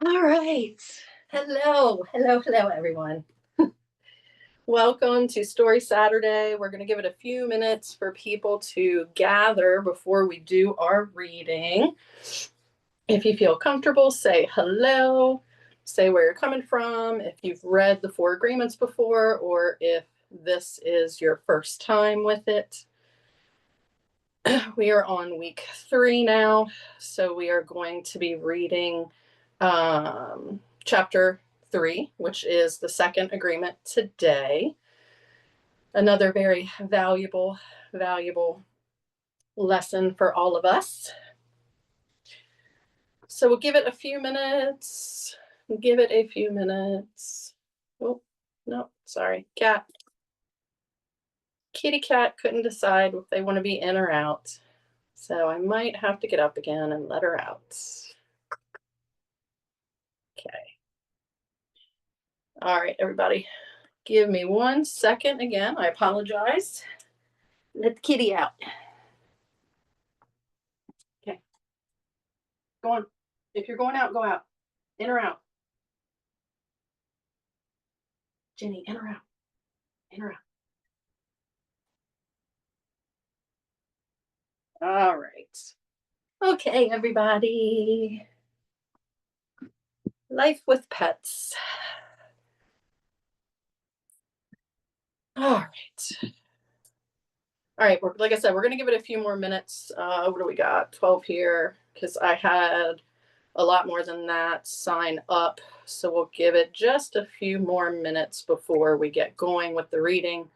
All right. Hello, everyone. Welcome to Story Saturday. We're going to give it a few minutes for people to gather before we do our reading. If you feel comfortable, say hello, say where you're coming from, if you've read the Four Agreements before, or if this is your first time with it. We are on week 3 now, so we are going to be reading chapter 3, which is the second agreement today. Another very valuable lesson for all of us. So we'll give it a few minutes. Oh, no, sorry, cat. Kitty cat couldn't decide if they want to be in or out. So I might have to get up again and let her out. Okay. All right, everybody. Give me 1 second again. I apologize. Let the kitty out. Okay. Go on. If you're going out, go out. In or out. Jenny, in or out. In or out. All right. Okay, everybody. Life with pets. All right. All right, like I said, we're going to give it a few more minutes. What do we got? 12 here, because I had a lot more than that sign up. So we'll give it just a few more minutes before we get going with the reading.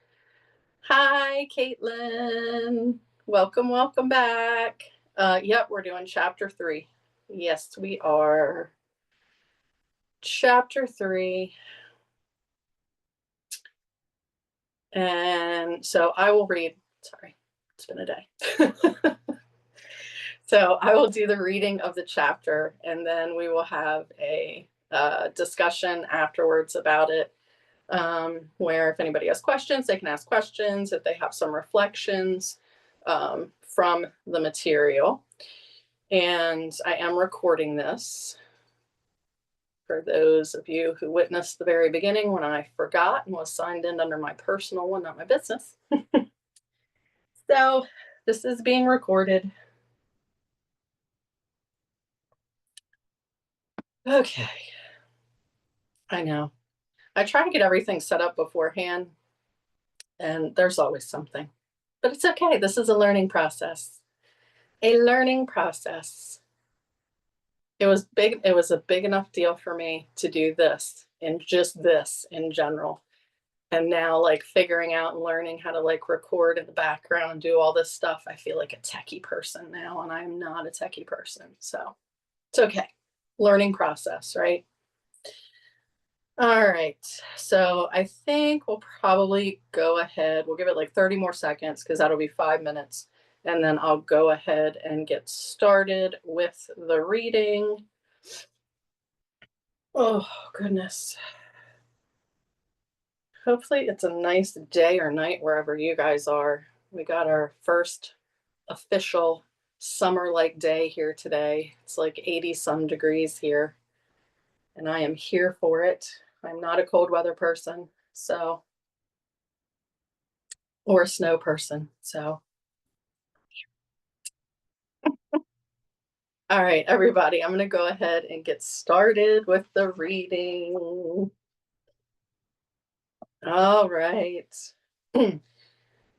Hi, Caitlin. Welcome back. Yep, we're doing chapter 3. Yes, we are. Chapter 3. And so I will read. Sorry, it's been a day. So I will do the reading of the chapter, and then we will have a discussion afterwards about it, where if anybody has questions, they can ask questions, if they have some reflections from the material. And I am recording this for those of you who witnessed the very beginning when I forgot and was signed in under my personal one, not my business. So this is being recorded. Okay. I know. I try to get everything set up beforehand, and there's always something. But it's okay. This is a learning process. A learning process. It was big. It was a big enough deal for me to do this and just this in general. And now, like, figuring out and learning how to like record in the background and do all this stuff, I feel like a techie person now, and I'm not a techie person. So it's okay. Learning process, right? All right. So I think we'll probably go ahead. We'll give it like 30 more seconds because that'll be 5 minutes. And then I'll go ahead and get started with the reading. Oh, goodness. Hopefully it's a nice day or night wherever you guys are. We got our first official summer-like day here today. It's like 80 some degrees here, and I am here for it. I'm not a cold weather person, so, or a snow person. So, all right, everybody, I'm going to go ahead and get started with the reading. All right.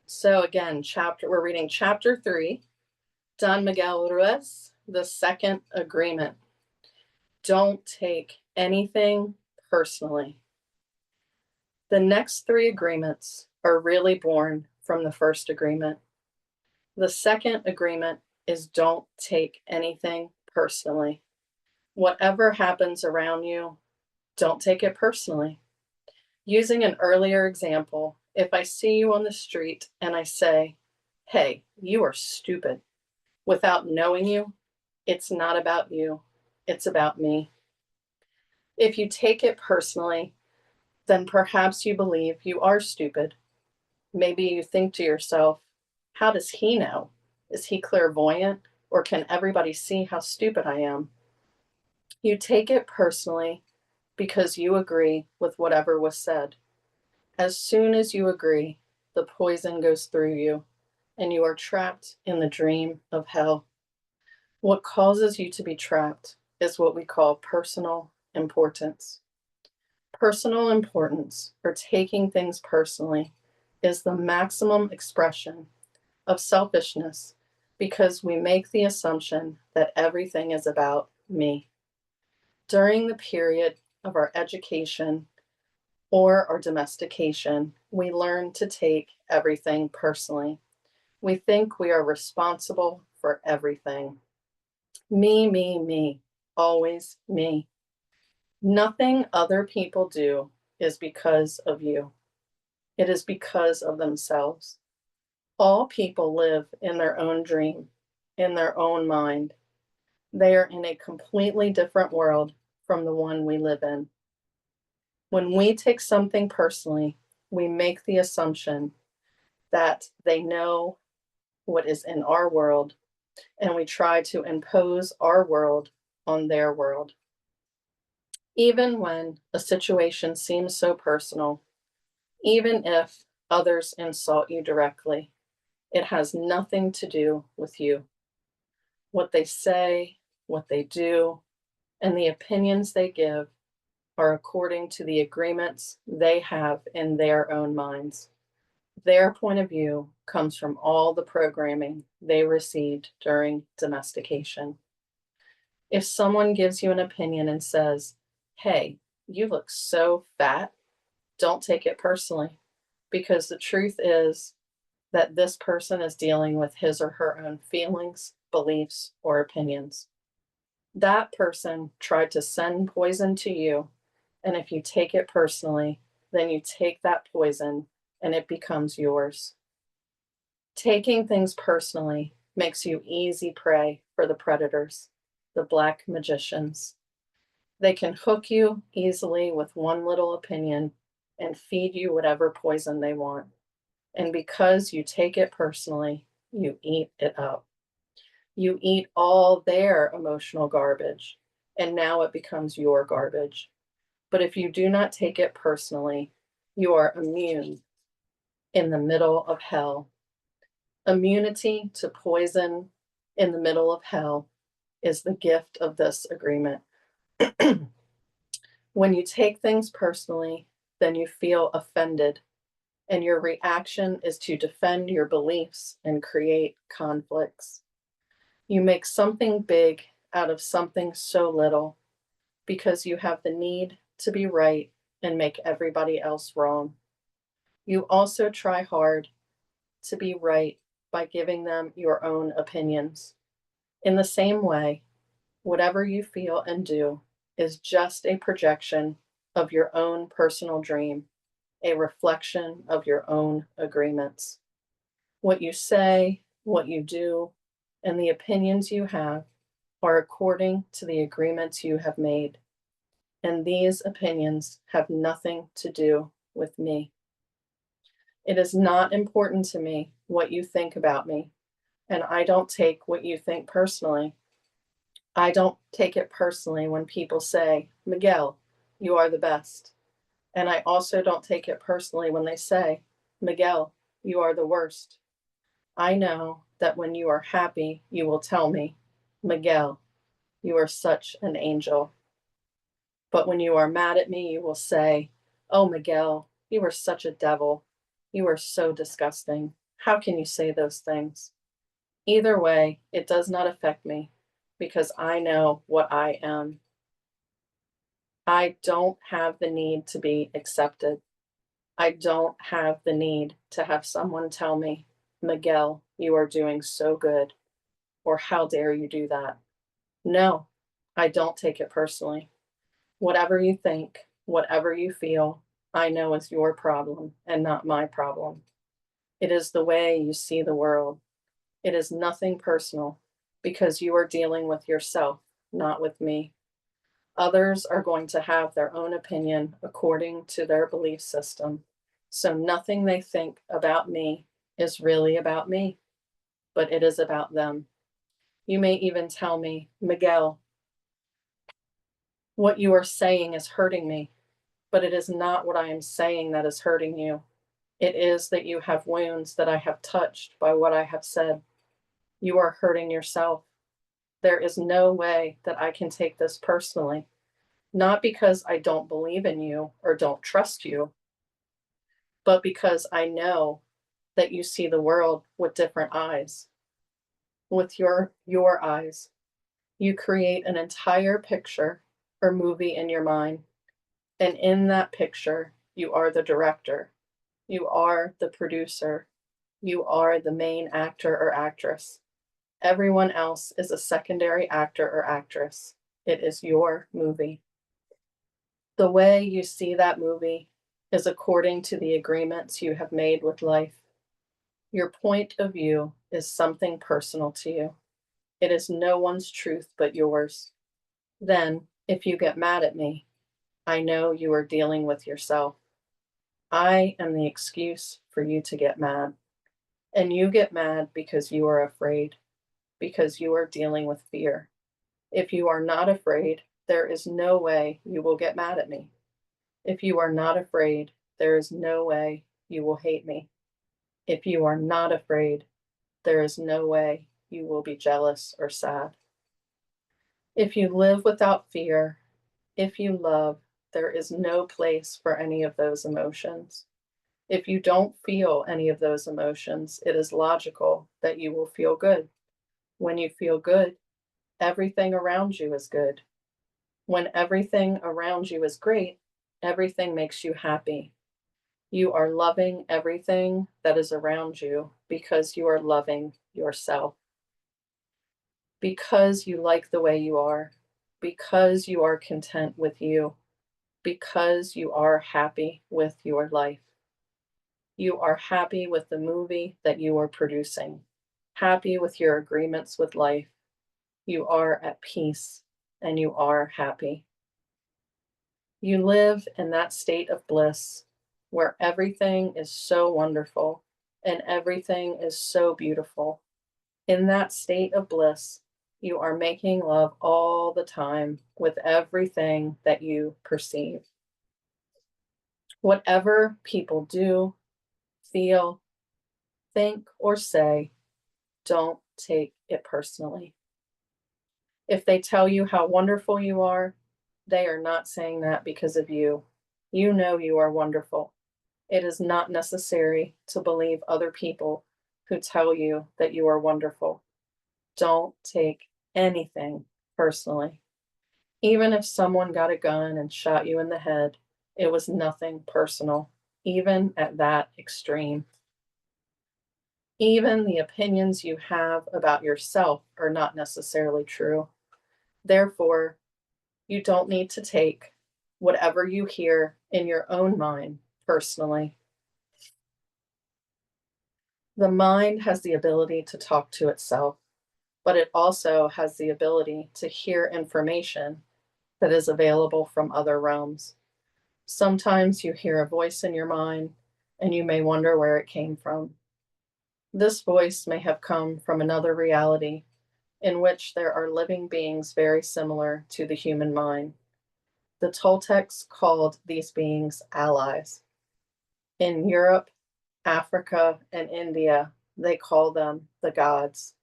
So again, we're reading chapter 3, Don Miguel Ruiz, the second agreement. Don't take anything personally. The next 3 agreements are really born from the first agreement. The second agreement is don't take anything personally. Whatever happens around you, don't take it personally. Using an earlier example, if I see you on the street and I say, "Hey, you are stupid," without knowing you, it's not about you, it's about me. If you take it personally, then perhaps you believe you are stupid. Maybe you think to yourself, how does he know? Is he clairvoyant? Or can everybody see how stupid I am? You take it personally because you agree with whatever was said. As soon as you agree, the poison goes through you, and you are trapped in the dream of hell. What causes you to be trapped is what we call personal importance. Personal importance, or taking things personally, is the maximum expression of selfishness because we make the assumption that everything is about me. During the period of our education or our domestication, we learn to take everything personally. We think we are responsible for everything. Me, always me. Nothing other people do is because of you. It is because of themselves. All people live in their own dream, in their own mind. They are in a completely different world from the one we live in. When we take something personally, we make the assumption that they know what is in our world, and we try to impose our world on their world. Even when a situation seems so personal, even if others insult you directly, it has nothing to do with you. What they say, what they do, and the opinions they give are according to the agreements they have in their own minds. Their point of view comes from all the programming they received during domestication. If someone gives you an opinion and says, "Hey, you look so fat," don't take it personally, because the truth is that this person is dealing with his or her own feelings, beliefs, or opinions. That person tried to send poison to you, and if you take it personally, then you take that poison and it becomes yours. Taking things personally makes you easy prey for the predators, the black magicians. They can hook you easily with one little opinion and feed you whatever poison they want. And because you take it personally, you eat it up. You eat all their emotional garbage, and now it becomes your garbage. But if you do not take it personally, you are immune in the middle of hell. Immunity to poison in the middle of hell is the gift of this agreement. When you take things personally, then you feel offended, and your reaction is to defend your beliefs and create conflicts. You make something big out of something so little because you have the need to be right and make everybody else wrong. You also try hard to be right by giving them your own opinions. In the same way, whatever you feel and do is just a projection of your own personal dream, a reflection of your own agreements. What you say, what you do, and the opinions you have are according to the agreements you have made. And these opinions have nothing to do with me. It is not important to me what you think about me, and I don't take what you think personally. I don't take it personally when people say, "Miguel, you are the best." And I also don't take it personally when they say, "Miguel, you are the worst." I know that when you are happy, you will tell me, "Miguel, you are such an angel." But when you are mad at me, you will say, "Oh, Miguel, you are such a devil. You are so disgusting. How can you say those things?" Either way, it does not affect me because I know what I am. I don't have the need to be accepted. I don't have the need to have someone tell me, "Miguel, you are doing so good," or "How dare you do that?" No, I don't take it personally. Whatever you think, whatever you feel, I know is your problem and not my problem. It is the way you see the world. It is nothing personal because you are dealing with yourself, not with me. Others are going to have their own opinion according to their belief system. So nothing they think about me is really about me, but it is about them. You may even tell me, "Miguel, What you are saying is hurting me, but it is not what I am saying that is hurting you. It is that you have wounds that I have touched by what I have said. You are hurting yourself. There is no way that I can take this personally, not because I don't believe in you or don't trust you, but because I know that you see the world with different eyes. With your eyes, you create an entire picture or movie in your mind, and in that picture, you are the director, you are the producer, you are the main actor or actress. Everyone else is a secondary actor or actress. It is your movie. The way you see that movie is according to the agreements you have made with life. Your point of view is something personal to you. It is no one's truth but yours. Then, if you get mad at me, I know you are dealing with yourself. I am the excuse for you to get mad. And you get mad because you are afraid, because you are dealing with fear. If you are not afraid, there is no way you will get mad at me. If you are not afraid, there is no way you will hate me. If you are not afraid, there is no way you will be jealous or sad. If you live without fear, if you love, there is no place for any of those emotions. If you don't feel any of those emotions, it is logical that you will feel good. When you feel good, everything around you is good. When everything around you is great, everything makes you happy. You are loving everything that is around you because you are loving yourself. Because you like the way you are, because you are content with you, because you are happy with your life. You are happy with the movie that you are producing, happy with your agreements with life. You are at peace and you are happy. You live in that state of bliss where everything is so wonderful and everything is so beautiful. In that state of bliss, you are making love all the time with everything that you perceive. Whatever people do, feel, think, or say, don't take it personally. If they tell you how wonderful you are, they are not saying that because of you. You know you are wonderful. It is not necessary to believe other people who tell you that you are wonderful. Don't take anything personally. Even if someone got a gun and shot you in the head, it was nothing personal, even at that extreme. Even the opinions you have about yourself are not necessarily true. Therefore, you don't need to take whatever you hear in your own mind personally. The mind has the ability to talk to itself, but it also has the ability to hear information that is available from other realms. Sometimes you hear a voice in your mind and you may wonder where it came from. This voice may have come from another reality in which there are living beings very similar to the human mind. The Toltecs called these beings allies. In Europe, Africa, and India, they call them the gods.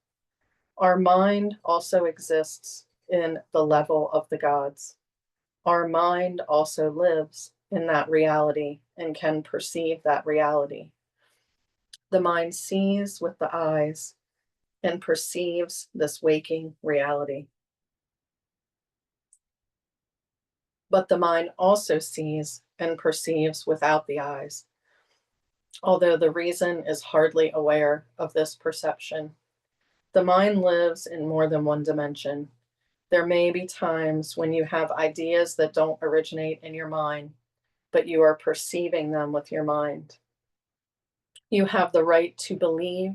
Our mind also exists in the level of the gods. Our mind also lives in that reality and can perceive that reality. The mind sees with the eyes and perceives this waking reality. But the mind also sees and perceives without the eyes, although the reason is hardly aware of this perception. The mind lives in more than one dimension. There may be times when you have ideas that don't originate in your mind, but you are perceiving them with your mind. You have the right to believe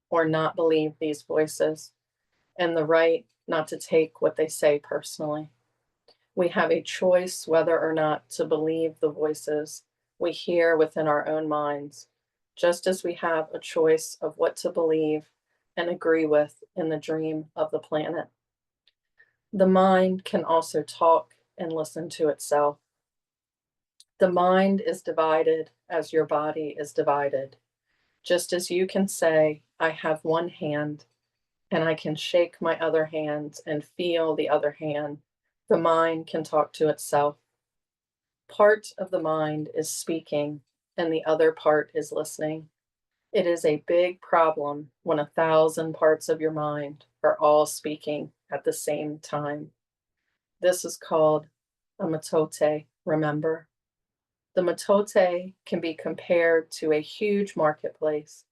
or not believe these voices, and the right not to take what they say personally. We have a choice whether or not to believe the voices we hear within our own minds, just as we have a choice of what to believe and agree with in the dream of the planet. The mind can also talk and listen to itself. The mind is divided as your body is divided. Just as you can say, I have one hand, and I can shake my other hand and feel the other hand, the mind can talk to itself. Part of the mind is speaking, and the other part is listening. It is a big problem when 1,000 parts of your mind are all speaking at the same time. This is called a metote, remember? The metote can be compared to a huge marketplace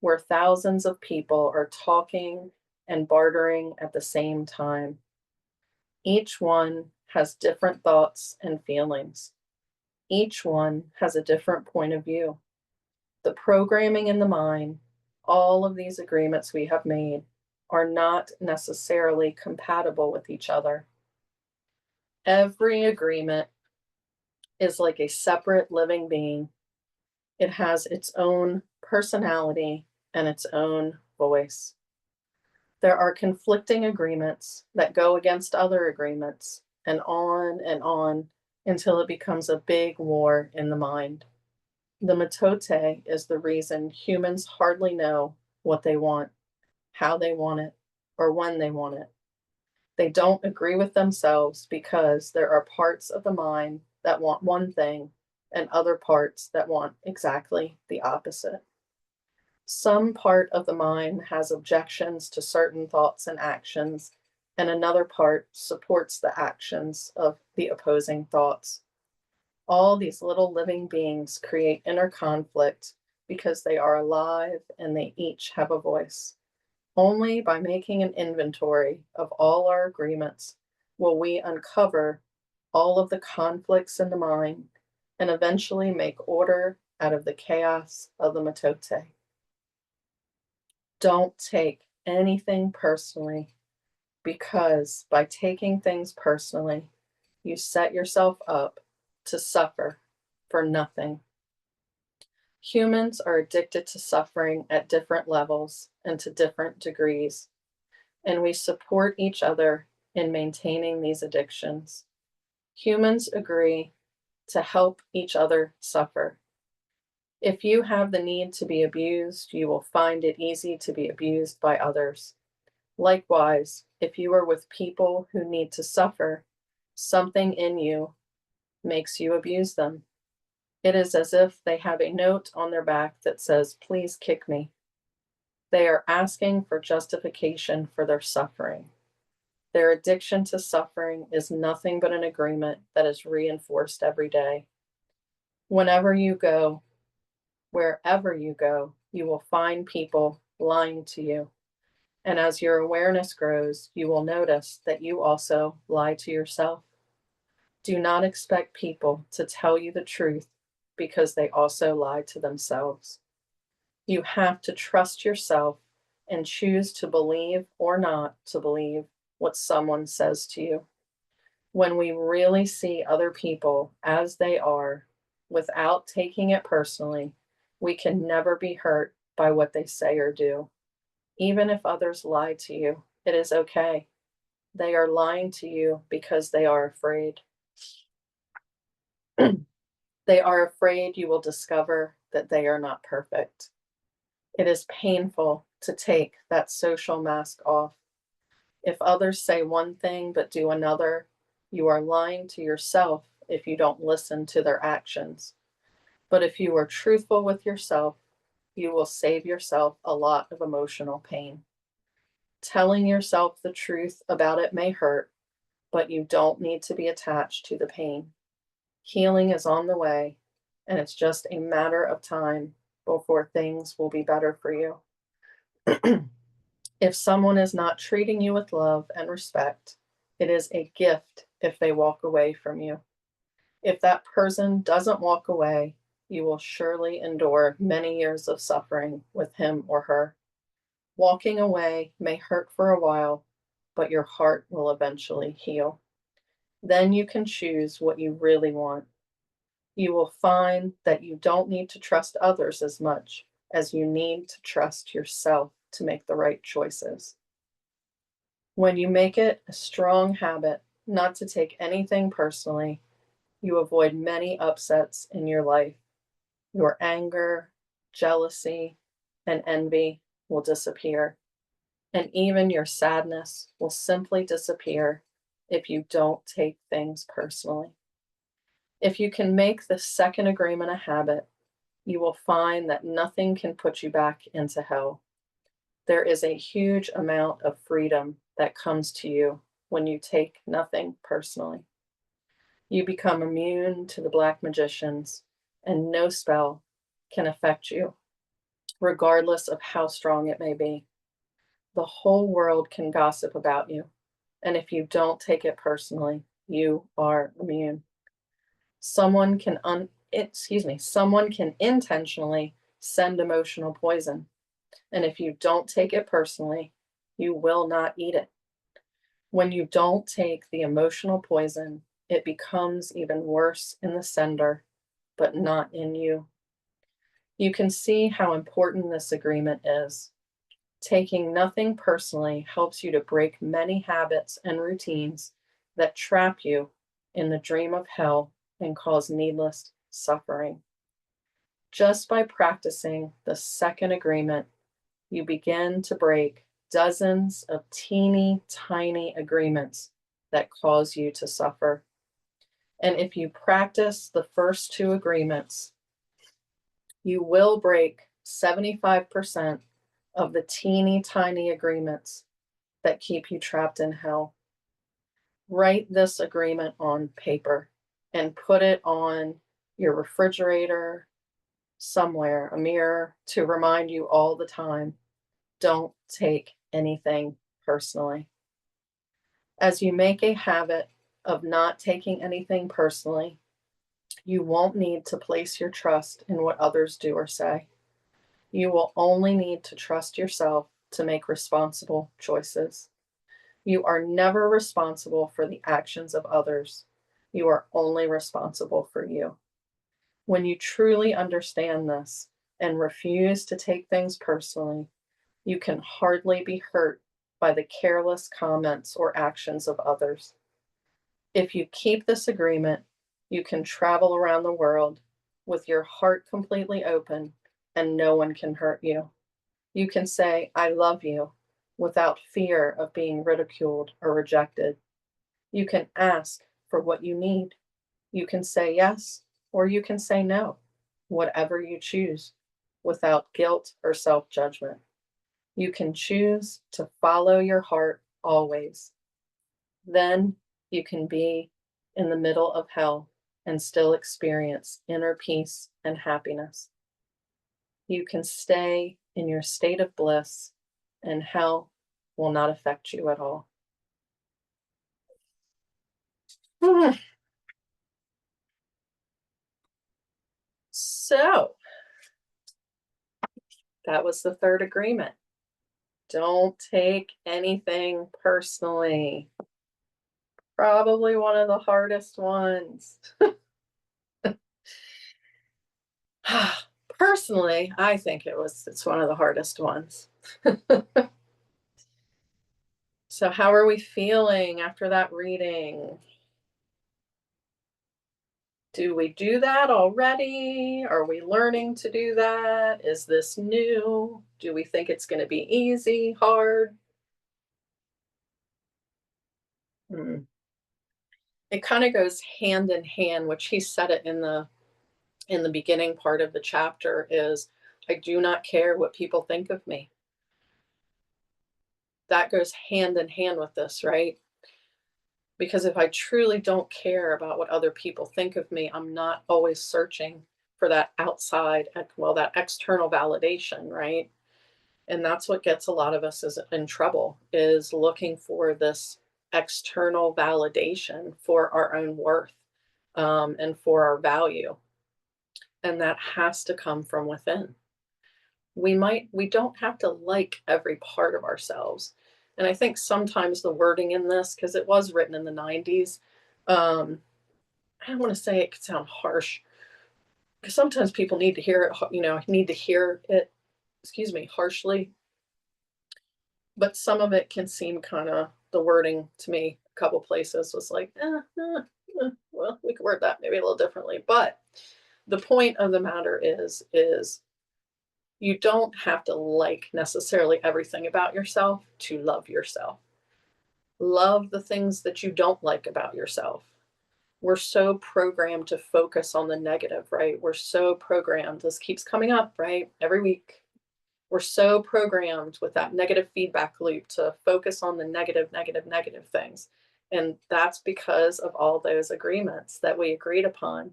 where thousands of people are talking and bartering at the same time. Each one has different thoughts and feelings. Each one has a different point of view. The programming in the mind, all of these agreements we have made, are not necessarily compatible with each other. Every agreement is like a separate living being. It has its own personality and its own voice. There are conflicting agreements that go against other agreements, and on until it becomes a big war in the mind. The metote is the reason humans hardly know what they want, how they want it, or when they want it. They don't agree with themselves because there are parts of the mind that want one thing and other parts that want exactly the opposite. Some part of the mind has objections to certain thoughts and actions, and another part supports the actions of the opposing thoughts. All these little living beings create inner conflict because they are alive and they each have a voice. Only by making an inventory of all our agreements will we uncover all of the conflicts in the mind and eventually make order out of the chaos of the metote. Don't take anything personally, because by taking things personally, you set yourself up to suffer for nothing. Humans are addicted to suffering at different levels and to different degrees, and we support each other in maintaining these addictions. Humans agree to help each other suffer. If you have the need to be abused, you will find it easy to be abused by others. Likewise, if you are with people who need to suffer, something in you makes you abuse them. It is as if they have a note on their back that says, please kick me. They are asking for justification for their suffering. Their addiction to suffering is nothing but an agreement that is reinforced every day. Whenever you go, wherever you go, you will find people lying to you. And as your awareness grows, you will notice that you also lie to yourself. Do not expect people to tell you the truth because they also lie to themselves. You have to trust yourself and choose to believe or not to believe what someone says to you. When we really see other people as they are, without taking it personally, we can never be hurt by what they say or do. Even if others lie to you, it is okay. They are lying to you because they are afraid. They are afraid you will discover that they are not perfect. It is painful to take that social mask off. If others say one thing but do another, you are lying to yourself if you don't listen to their actions. But if you are truthful with yourself, you will save yourself a lot of emotional pain. Telling yourself the truth about it may hurt, but you don't need to be attached to the pain. Healing is on the way, and it's just a matter of time before things will be better for you. If someone is not treating you with love and respect, it is a gift if they walk away from you. If that person doesn't walk away, you will surely endure many years of suffering with him or her. Walking away may hurt for a while, but your heart will eventually heal. Then you can choose what you really want. You will find that you don't need to trust others as much as you need to trust yourself to make the right choices. When you make it a strong habit not to take anything personally, you avoid many upsets in your life. Your anger, jealousy, and envy will disappear, and even your sadness will simply disappear if you don't take things personally. If you can make the second agreement a habit, you will find that nothing can put you back into hell. There is a huge amount of freedom that comes to you when you take nothing personally. You become immune to the black magicians, and no spell can affect you, regardless of how strong it may be. The whole world can gossip about you, and if you don't take it personally, you are immune. Someone can someone can intentionally send emotional poison, and if you don't take it personally, you will not eat it. When you don't take the emotional poison, it becomes even worse in the sender, but not in you. You can see how important this agreement is. Taking nothing personally helps you to break many habits and routines that trap you in the dream of hell and cause needless suffering. Just by practicing the second agreement, you begin to break dozens of teeny tiny agreements that cause you to suffer. And if you practice the first two agreements, you will break 75% of the teeny tiny agreements that keep you trapped in hell. Write this agreement on paper and put it on your refrigerator, somewhere, a mirror, to remind you all the time, don't take anything personally. As you make a habit of not taking anything personally, you won't need to place your trust in what others do or say. You will only need to trust yourself to make responsible choices. You are never responsible for the actions of others. You are only responsible for you. When you truly understand this and refuse to take things personally, you can hardly be hurt by the careless comments or actions of others. If you keep this agreement, you can travel around the world with your heart completely open and no one can hurt you. You can say, I love you, without fear of being ridiculed or rejected. You can ask for what you need. You can say yes, or you can say no, whatever you choose, without guilt or self-judgment. You can choose to follow your heart always. Then you can be in the middle of hell and still experience inner peace and happiness. You can stay in your state of bliss, and hell will not affect you at all. So, that was the third agreement. Don't take anything personally. Probably one of the hardest ones. Personally, I think it's one of the hardest ones. So how are we feeling after that reading? Do we do that already? Are we learning to do that? Is this new? Do we think it's going to be easy, hard? It kind of goes hand in hand, which he said it in the beginning part of the chapter, is I do not care what people think of me. That goes hand in hand with this, right? Because if I truly don't care about what other people think of me, I'm not always searching for that outside, that external validation, right? And that's what gets a lot of us in trouble, is looking for this external validation for our own worth, and for our value. And that has to come from within. We don't have to like every part of ourselves. And I think sometimes the wording in this, because it was written in the 90s, I don't want to say it could sound harsh, because sometimes people need to hear it, harshly. But some of it can seem kind of, the wording to me, a couple places was like, well, we could word that maybe a little differently. But the point of the matter is you don't have to like necessarily everything about yourself to love yourself. Love the things that you don't like about yourself. We're so programmed to focus on the negative, right? We're so programmed. This keeps coming up, right? Every week. We're so programmed with that negative feedback loop to focus on the negative things. And that's because of all those agreements that we agreed upon.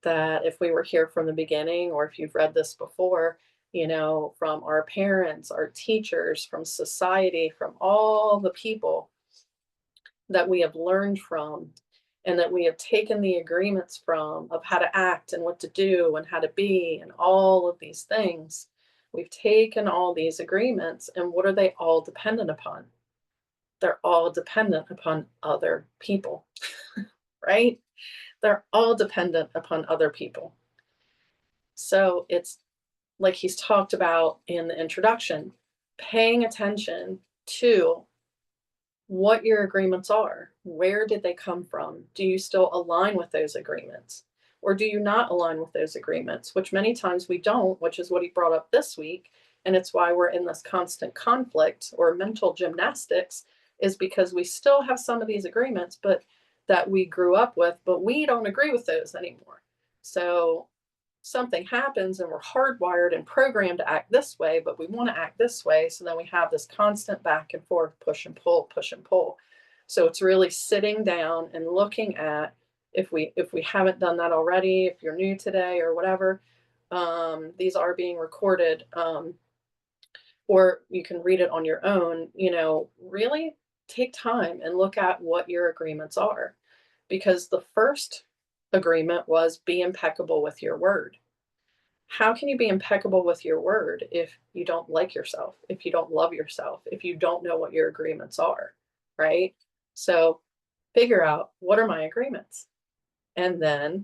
That if we were here from the beginning, or if you've read this before, from our parents, our teachers, from society, from all the people that we have learned from, and that we have taken the agreements from of how to act and what to do and how to be and all of these things. We've taken all these agreements, and what are they all dependent upon? They're all dependent upon other people, right? They're all dependent upon other people. So it's like he's talked about in the introduction, paying attention to what your agreements are. Where did they come from? Do you still align with those agreements? Or do you not align with those agreements? Which many times we don't, which is what he brought up this week. And it's why we're in this constant conflict or mental gymnastics, is because we still have some of these agreements, but that we grew up with, but we don't agree with those anymore. So something happens and we're hardwired and programmed to act this way, but we want to act this way. So then we have this constant back and forth, push and pull, push and pull. So it's really sitting down and looking at, if we haven't done that already, if you're new today or whatever, these are being recorded, or you can read it on your own, really take time and look at what your agreements are. Because the first agreement was be impeccable with your word. How can you be impeccable with your word if you don't like yourself, if you don't love yourself, if you don't know what your agreements are, right? So figure out, what are my agreements? And then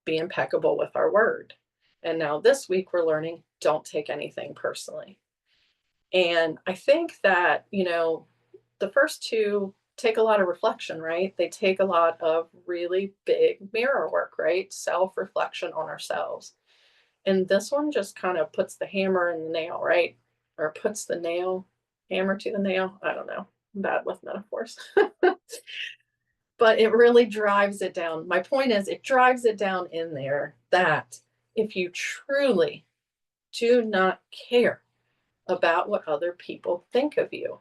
be impeccable with our word. And now this week we're learning, don't take anything personally. And I think that, the first two take a lot of reflection, right? They take a lot of really big mirror work, right? Self-reflection on ourselves. And this one just kind of puts the hammer in the nail, right? Or puts the hammer to the nail. I don't know. I'm bad with metaphors. But it really drives it down. My point is, it drives it down in there that if you truly do not care about what other people think of you,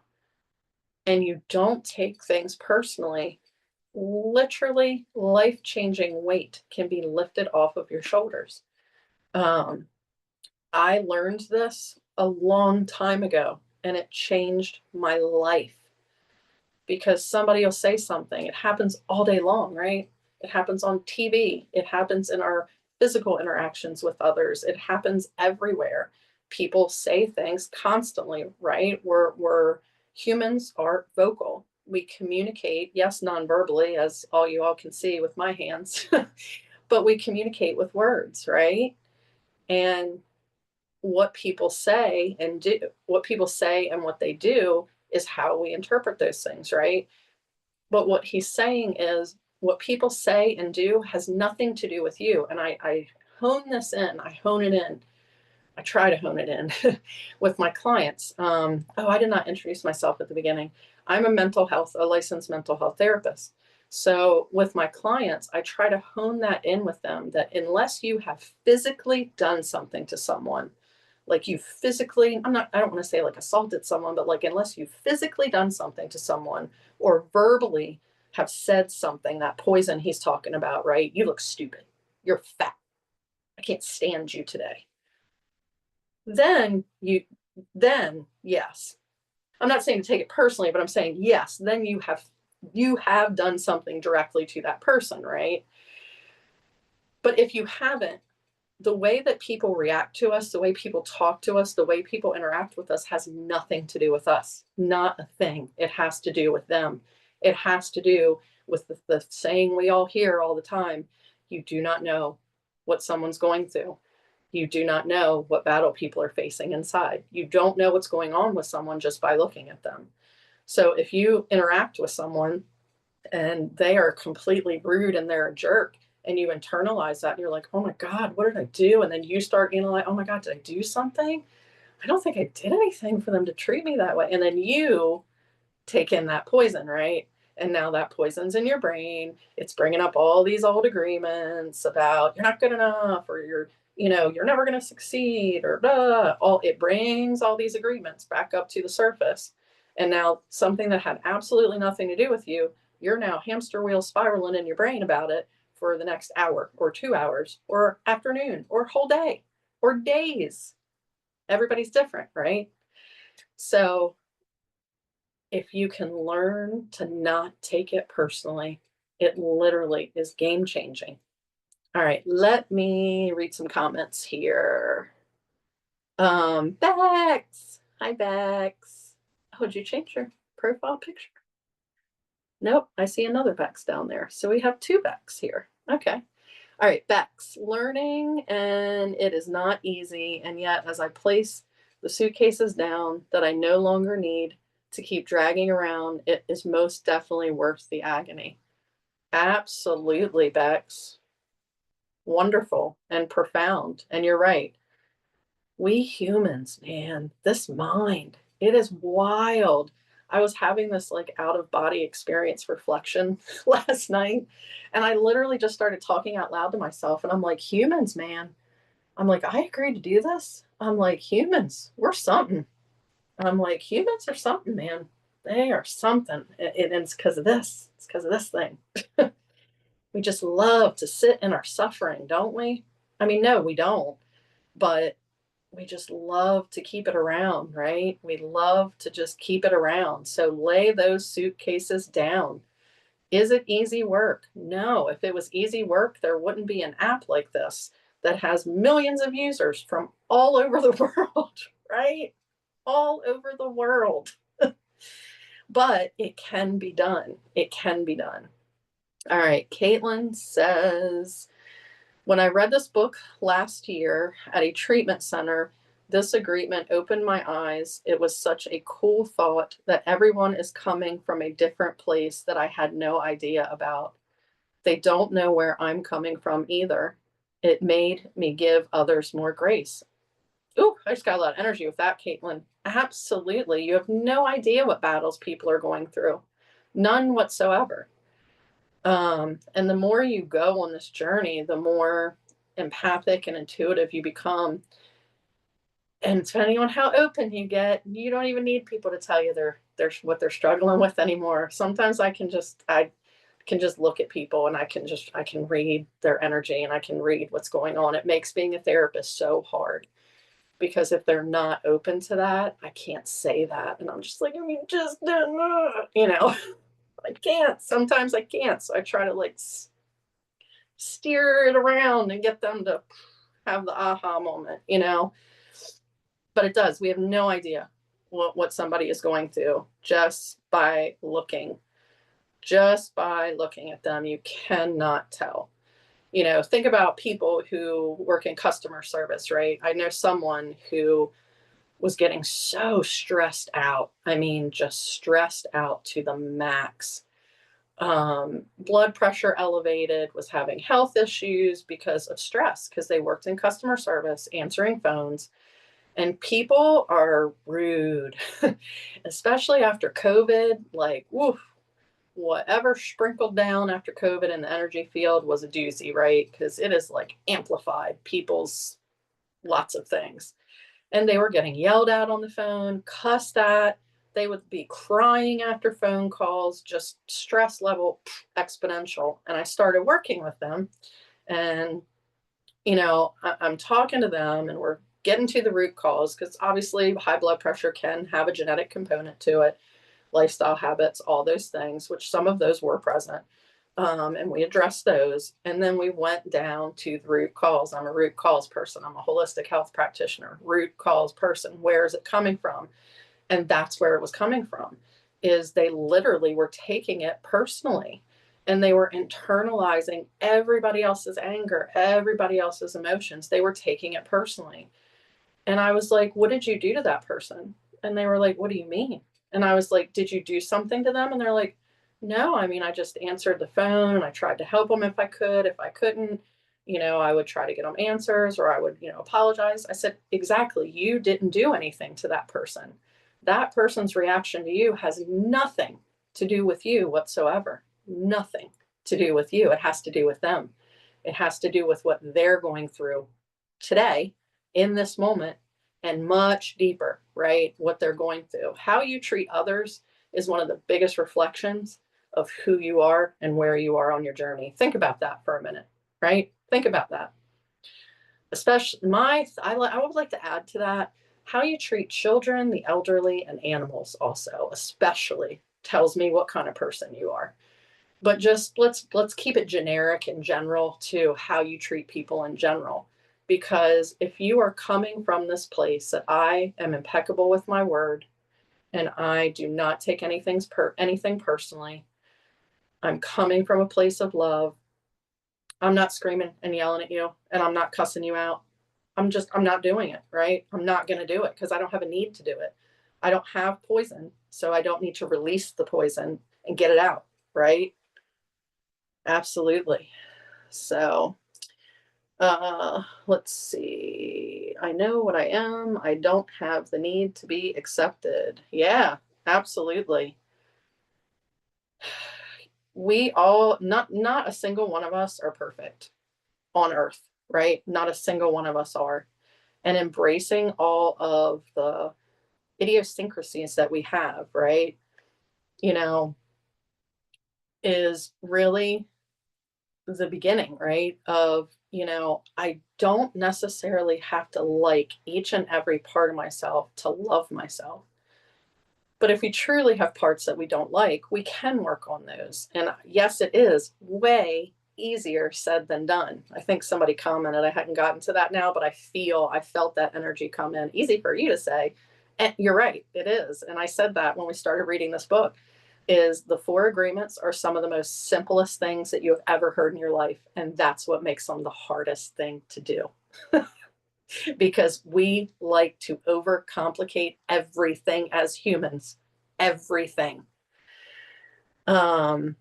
and you don't take things personally, literally life-changing weight can be lifted off of your shoulders. I learned this a long time ago, and it changed my life, because somebody will say something. It happens all day long, right? It happens on TV. It happens in our physical interactions with others. It happens everywhere. People say things constantly, right? We're humans are vocal. We communicate, yes, non-verbally, as you all can see with my hands, but we communicate with words, right? And what people say and what they do is how we interpret those things, right? But what he's saying is, what people say and do has nothing to do with you. And I hone this in, I hone it in. I try to hone it in with my clients. I did not introduce myself at the beginning. I'm a licensed mental health therapist. So with my clients, I try to hone that in with them, that unless you have physically done something to someone, like you physically, I don't want to say like assaulted someone, but like unless you've physically done something to someone or verbally have said something, that poison he's talking about, right? You look stupid. You're fat. I can't stand you today. Then yes. I'm not saying to take it personally, but I'm saying yes, then you have done something directly to that person, right? But if you haven't, the way that people react to us, the way people talk to us, the way people interact with us has nothing to do with us. Not a thing. It has to do with them. It has to do with the saying we all hear all the time. You do not know what someone's going through. You do not know what battle people are facing inside. You don't know what's going on with someone just by looking at them. So if you interact with someone and they are completely rude and they're a jerk. And you internalize that and you're like, oh my God, what did I do? And then you start analyzing, oh my God, did I do something? I don't think I did anything for them to treat me that way. And then you take in that poison, right? And now that poison's in your brain. It's bringing up all these old agreements about you're not good enough, or you're never going to succeed, or blah. All it brings all these agreements back up to the surface. And now something that had absolutely nothing to do with you, you're now hamster wheel spiraling in your brain about it for the next hour or 2 hours or afternoon or whole day or days. Everybody's different, right? So if you can learn to not take it personally, it literally is game changing. All right, let me read some comments here. Bex. Hi, Bex. Oh, did you change your profile picture? Nope, I see another Bex down there. So we have two Bex here. Okay. All right, Bex. Learning, and it is not easy. And yet, as I place the suitcases down that I no longer need to keep dragging around, it is most definitely worth the agony. Absolutely, Bex. Wonderful and profound. And you're right. We humans, man, this mind, it is wild. I was having this like out of body experience reflection last night, and I literally just started talking out loud to myself. And I'm like, humans, man. I'm like, I agreed to do this. I'm like, humans, we're something. I'm like, humans are something, man. They are something. And it's because of this. It's because of this thing. We just love to sit in our suffering, don't we? I mean, no, we don't. But we just love to keep it around, right? We love to just keep it around. So lay those suitcases down. Is it easy work? No. If it was easy work, there wouldn't be an app like this that has millions of users from all over the world, right? All over the world. But it can be done. It can be done. All right. Caitlin says, when I read this book last year at a treatment center, this agreement opened my eyes. It was such a cool thought that everyone is coming from a different place that I had no idea about. They don't know where I'm coming from either. It made me give others more grace. Ooh, I just got a lot of energy with that, Caitlin. Absolutely. You have no idea what battles people are going through. None whatsoever. And the more you go on this journey, the more empathic and intuitive you become. And depending on how open you get, you don't even need people to tell you they're what they're struggling with anymore. Sometimes I can just look at people and I can read their energy and I can read what's going on. It makes being a therapist so hard because if they're not open to that, I can't say that. And I'm just like, I mean, just, I can't. Sometimes I can't. So I try to like steer it around and get them to have the aha moment. But it does. We have no idea what somebody is going through just by looking. Just by looking at them, you cannot tell. Think about people who work in customer service, right? I know someone who was getting so stressed out. I mean, just stressed out to the max. Blood pressure elevated, was having health issues because of stress, because they worked in customer service, answering phones, and people are rude, especially after COVID. Like, woof, whatever sprinkled down after COVID in the energy field was a doozy, right? Because it is like amplified people's lots of things. And they were getting yelled at on the phone, cussed at. They would be crying after phone calls, just stress level exponential. And I started working with them. And, I'm talking to them and we're getting to the root cause because obviously high blood pressure can have a genetic component to it, lifestyle habits, all those things, which some of those were present. And we addressed those. And then we went down to the root cause. I'm a root cause person. I'm a holistic health practitioner, root cause person. Where is it coming from? And that's where it was coming from, is they literally were taking it personally and they were internalizing everybody else's anger, everybody else's emotions. They were taking it personally. And I was like, what did you do to that person? And they were like, what do you mean? And I was like, did you do something to them? And they're like, No, I mean, I just answered the phone and I tried to help them if I could. If I couldn't, I would try to get them answers or I would, apologize. I said, exactly. You didn't do anything to that person. That person's reaction to you has nothing to do with you whatsoever. Nothing to do with you. It has to do with them. It has to do with what they're going through today in this moment and much deeper, right? What they're going through. How you treat others is one of the biggest reflections of who you are and where you are on your journey. Think about that for a minute, right? Think about that. Especially I would like to add to that, how you treat children, the elderly, and animals also, especially tells me what kind of person you are. But just let's keep it generic in general to how you treat people in general. Because if you are coming from this place that I am impeccable with my word and I do not take anything personally, I'm coming from a place of love. I'm not screaming and yelling at you and I'm not cussing you out. I'm not doing it, right? I'm not going to do it because I don't have a need to do it. I don't have poison, so I don't need to release the poison and get it out, right? Absolutely. So, let's see. I know what I am. I don't have the need to be accepted. Yeah, absolutely. We all, not a single one of us are perfect on earth, right? Not a single one of us are. And embracing all of the idiosyncrasies that we have, right? You know, is really the beginning, right? Of, I don't necessarily have to like each and every part of myself to love myself. But if we truly have parts that we don't like, we can work on those. And yes, it is way easier said than done. I think somebody commented, I hadn't gotten to that now, but I felt that energy come in. Easy for you to say. And you're right, it is. And I said that when we started reading this book, is the four agreements are some of the most simplest things that you have ever heard in your life. And that's what makes them the hardest thing to do. Because we like to overcomplicate everything as humans. Everything. All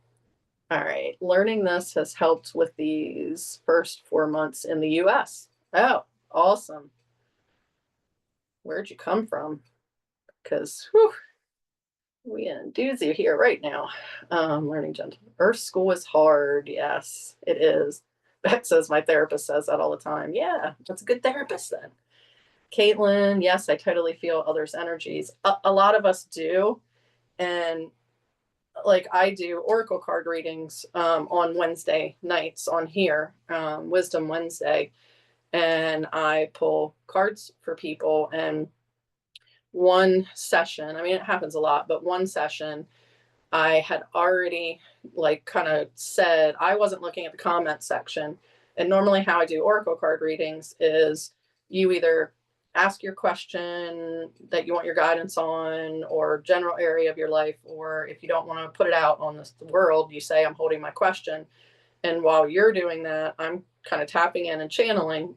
right. Learning this has helped with these first 4 months in the US. Oh, awesome. Where'd you come from? Because we in a doozy here right now. Learning gentle. Earth school is hard. Yes, it is. Beck says my therapist says that all the time. Yeah, that's a good therapist then. Caitlin, yes, I totally feel others' energies. A lot of us do. And like I do oracle card readings on Wednesday nights on here, Wisdom Wednesday. And I pull cards for people. And one session, I mean, it happens a lot, but one session, I had already like kind of said, I wasn't looking at the comment section. And normally how I do oracle card readings is you either ask your question that you want your guidance on or general area of your life, or if you don't want to put it out on the world, you say, I'm holding my question. And while you're doing that, I'm kind of tapping in and channeling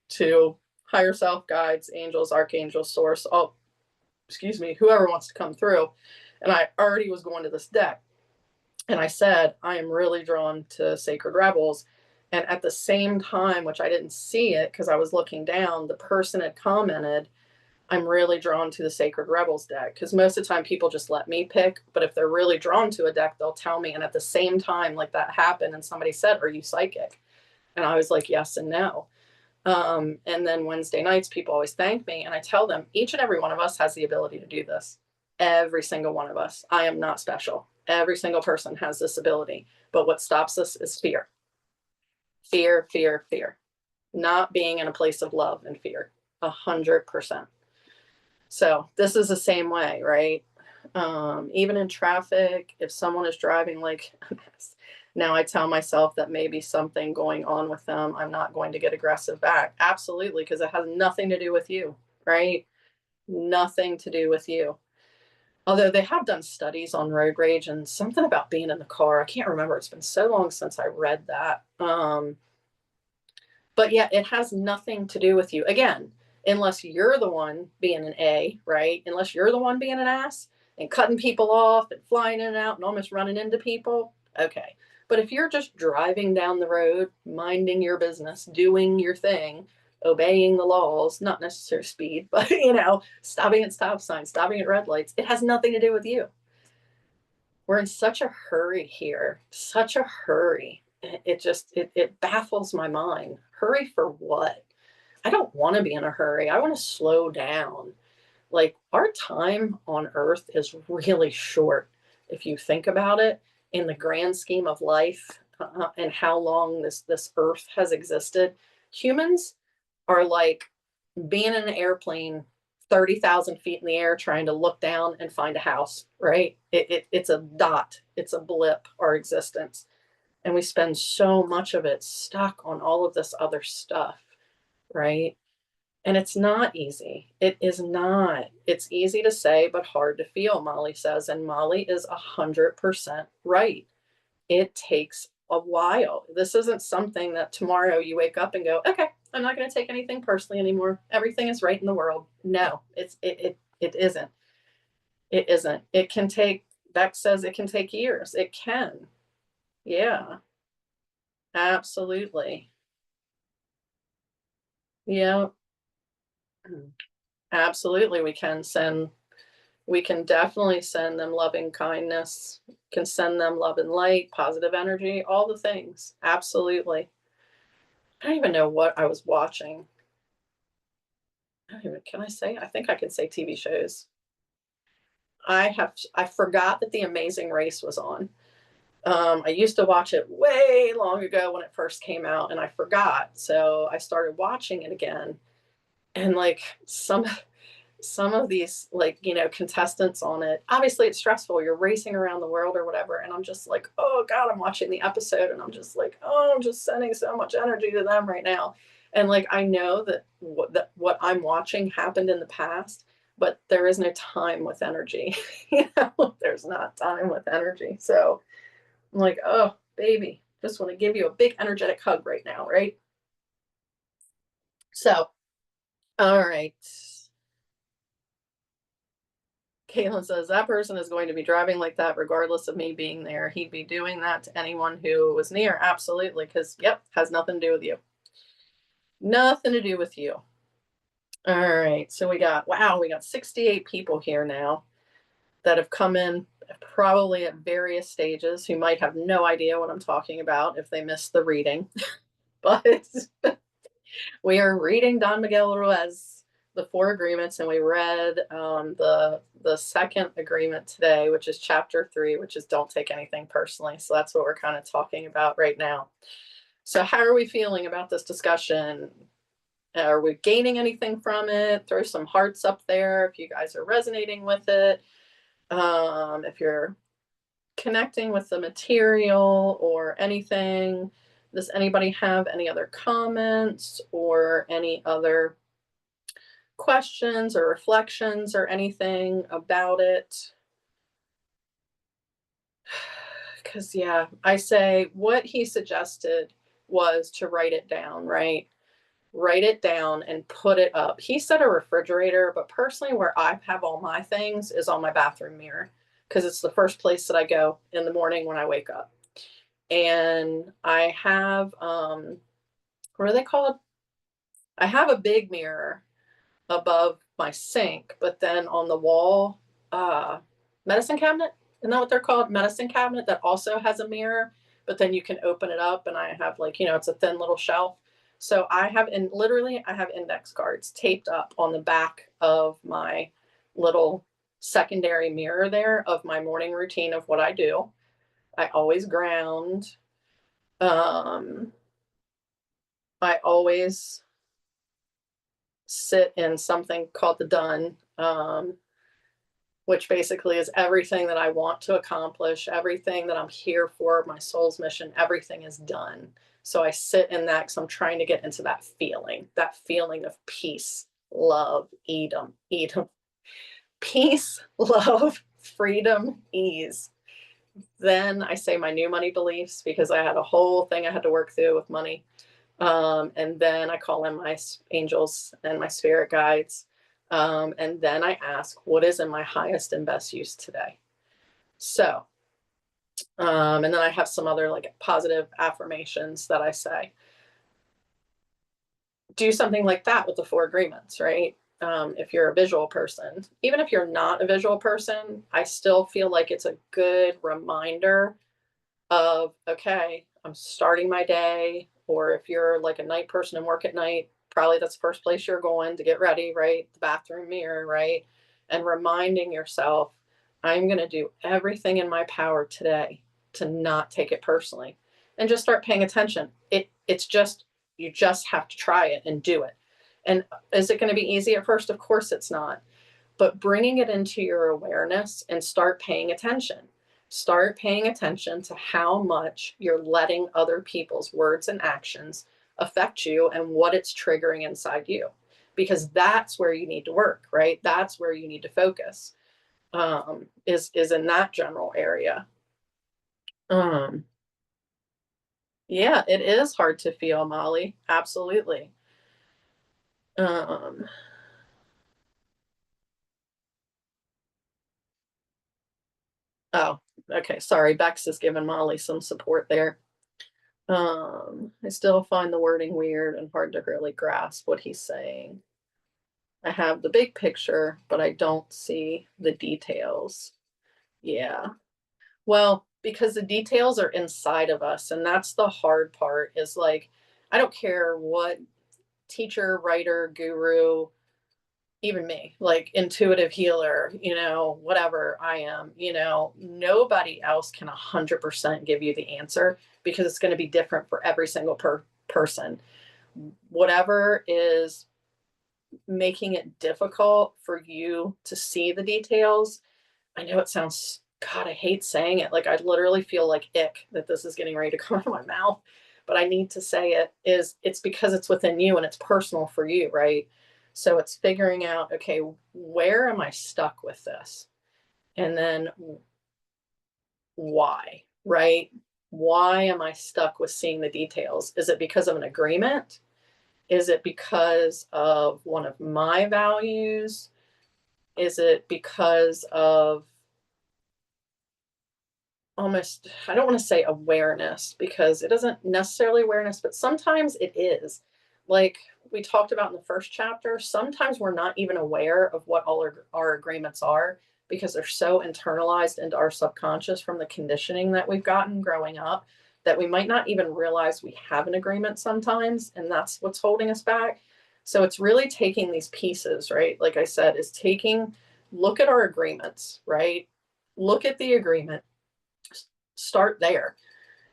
to higher self, guides, angels, archangels, source, whoever wants to come through. And I already was going to this deck. And I said, I am really drawn to Sacred Rebels. And at the same time, which I didn't see it because I was looking down, the person had commented, I'm really drawn to the Sacred Rebels deck. Because most of the time people just let me pick. But if they're really drawn to a deck, they'll tell me. And at the same time, like that happened, and somebody said, are you psychic? And I was like, yes and no. And then Wednesday nights, people always thank me. And I tell them, each and every one of us has the ability to do this. Every single one of us. I am not special. Every single person has this ability. But what stops us is fear. Fear, fear, fear. Not being in a place of love and fear. 100%. So this is the same way, right? Even in traffic, if someone is driving like a mess, now I tell myself that maybe something going on with them, I'm not going to get aggressive back. Absolutely, because it has nothing to do with you, right? Nothing to do with you. Although they have done studies on road rage and something about being in the car. I can't remember. It's been so long since I read that. But yeah, it has nothing to do with you. Again, unless you're the one being an A, right? Unless you're the one being an ass, and cutting people off and flying in and out and almost running into people, okay. But if you're just driving down the road, minding your business, doing your thing, obeying the laws, not necessarily speed, but stopping at stop signs, stopping at red lights, it has nothing to do with you. We're in such a hurry here, such a hurry. It baffles my mind. Hurry for what? I don't want to be in a hurry. I want to slow down. Like, our time on earth is really short if you think about it in the grand scheme of life, and how long this earth has existed. Humans are like being in an airplane 30,000 feet in the air trying to look down and find a house, right? It's a dot, it's a blip, our existence. And we spend so much of it stuck on all of this other stuff, right? And it's not easy. It is not. It's easy to say, but hard to feel, Molly says. And Molly is 100% right. It takes a while. This isn't something that tomorrow you wake up and go, okay, I'm not going to take anything personally anymore. Everything is right in the world. No, it isn't. It isn't. It can take, Beck says it can take years. It can. Yeah, absolutely. Yeah, absolutely. We can definitely send them loving kindness, can send them love and light, positive energy, all the things. Absolutely. I don't even know what I was watching. Can I say? I think I can say TV shows. I forgot that The Amazing Race was on. I used to watch it way long ago when it first came out, and I forgot. So I started watching it again, and like some of these, like, contestants on it, obviously it's stressful, you're racing around the world or whatever, and I'm just like, oh god, I'm watching the episode and I'm just like, oh, I'm just sending so much energy to them right now. And like, I know that what I'm watching happened in the past, but there is no time with energy. There's not time with energy. So I'm like, oh baby, just want to give you a big energetic hug right now, right? So, all right. Caitlin says that person is going to be driving like that regardless of me being there. He'd be doing that to anyone who was near. Absolutely. Because, yep, has nothing to do with you. Nothing to do with you. All right. So we got 68 people here now that have come in, probably at various stages, who might have no idea what I'm talking about if they missed the reading. But we are reading Don Miguel Ruiz, the Four Agreements, and we read the second agreement today, which is chapter 3, which is don't take anything personally. So that's what we're kind of talking about right now. So how are we feeling about this discussion? Are we gaining anything from it? Throw some hearts up there if you guys are resonating with it. If you're connecting with the material or anything. Does anybody have any other comments or any other questions or reflections or anything about it? Because, yeah, I say what he suggested was to write it down, right? Write it down and put it up. He said a refrigerator, but personally, where I have all my things is on my bathroom mirror, because it's the first place that I go in the morning when I wake up. And I have, what are they called? I have a big mirror above my sink, but then on the wall, medicine cabinet, isn't that what they're called? Medicine cabinet that also has a mirror, but then you can open it up, and I have, like, it's a thin little shelf. So I have, and literally I have index cards taped up on the back of my little secondary mirror there of my morning routine of what I do. I always ground. I always sit in something called the done, which basically is everything that I want to accomplish, everything that I'm here for, my soul's mission, everything is done. So I sit in that because I'm trying to get into that feeling of peace, love, Edom, peace, love, freedom, ease. Then I say my new money beliefs, because I had a whole thing I had to work through with money. And then I call in my angels and my spirit guides. And then I ask, what is in my highest and best use today? So, and then I have some other like positive affirmations that I say. Do something like that with the 4 agreements, right? If you're a visual person, even if you're not a visual person, I still feel like it's a good reminder of, okay, I'm starting my day. Or if you're like a night person and work at night, probably that's the first place you're going to get ready, right? The bathroom mirror, right? And reminding yourself, I'm going to do everything in my power today to not take it personally and just start paying attention. It's just, you just have to try it and do it. And is it going to be easy at first? Of course it's not. But bringing it into your awareness and start paying attention. Start paying attention to how much you're letting other people's words and actions affect you and what it's triggering inside you. Because that's where you need to work, right? That's where you need to focus, is in that general area. Yeah, it is hard to feel, Molly. Absolutely. Um, oh, okay. Sorry. Bex is giving Molly some support there. I still find the wording weird and hard to really grasp what he's saying. I have the big picture, but I don't see the details. Yeah. Well, because the details are inside of us, and that's the hard part is like, I don't care what teacher, writer, guru, even me, like intuitive healer, whatever I am, nobody else can 100% give you the answer because it's going to be different for every single person. Whatever is making it difficult for you to see the details, I know it sounds, God, I hate saying it. Like I literally feel like ick that this is getting ready to come out of my mouth, but I need to say it, it's because it's within you and it's personal for you, right? So it's figuring out, okay, where am I stuck with this? And then why, right? Why am I stuck with seeing the details? Is it because of an agreement? Is it because of one of my values? Is it because of almost, I don't want to say awareness because it isn't necessarily awareness, but sometimes it is. Like we talked about in the first chapter, sometimes we're not even aware of what all our agreements are because they're so internalized into our subconscious from the conditioning that we've gotten growing up that we might not even realize we have an agreement sometimes. And that's what's holding us back. So it's really taking these pieces, right? Like I said, is look at our agreements, right? Look at the agreement, start there.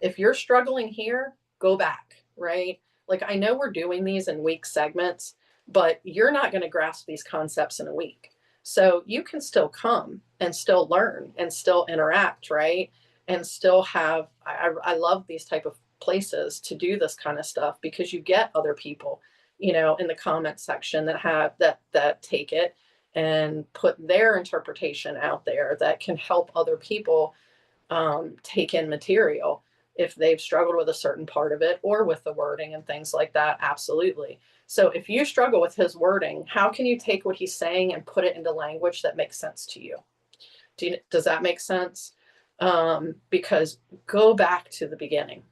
If you're struggling here, go back, right? Like I know we're doing these in week segments, but you're not going to grasp these concepts in a week. So you can still come and still learn and still interact, right? And still have, I love these type of places to do this kind of stuff because you get other people, in the comment section that have that take it and put their interpretation out there that can help other people take in material if they've struggled with a certain part of it or with the wording and things like that. Absolutely. So if you struggle with his wording, how can you take what he's saying and put it into language that makes sense to you? Does that make sense? Because go back to the beginning,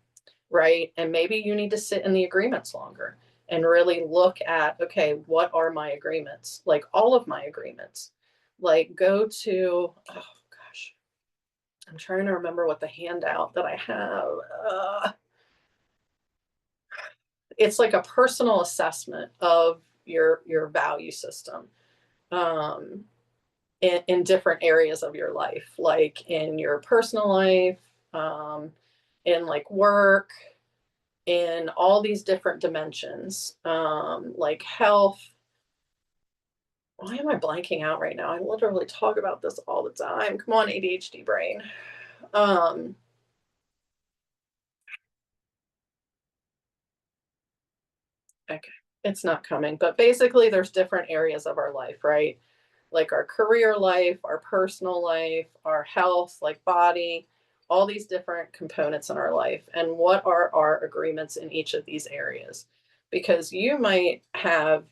right? And maybe you need to sit in the agreements longer and really look at, okay, what are my agreements? Like all of my agreements. Like go to, oh gosh, I'm trying to remember what the handout that I have. It's like a personal assessment of your value system, um, in different areas of your life, like in your personal life, in like work, in all these different dimensions, like health. Why am I blanking out right now? I literally talk about this all the time. Come on, ADHD brain. Um, Okay, it's not coming, but basically there's different areas of our life, right? Like our career life, our personal life, our health, like body, all these different components in our life. And what are our agreements in each of these areas? Because you might have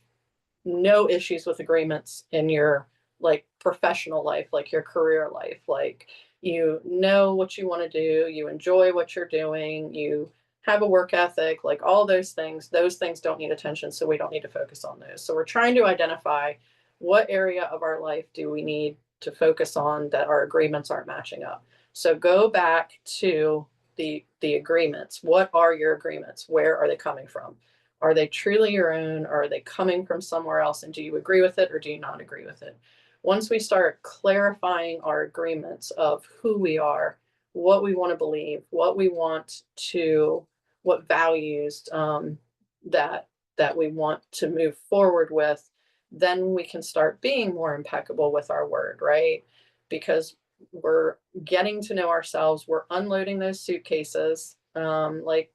no issues with agreements in your like professional life, like your career life, like you know what you want to do, you enjoy what you're doing, you have a work ethic, like all those things don't need attention, so we don't need to focus on those. So we're trying to identify what area of our life do we need to focus on that our agreements aren't matching up. So go back to the agreements. What are your agreements? Where are they coming from? Are they truly your own, or are they coming from somewhere else? And do you agree with it or do you not agree with it? Once we start clarifying our agreements of who we are, what we want to believe, what we want to, what values that we want to move forward with, then we can start being more impeccable with our word, right? Because we're getting to know ourselves, we're unloading those suitcases. Like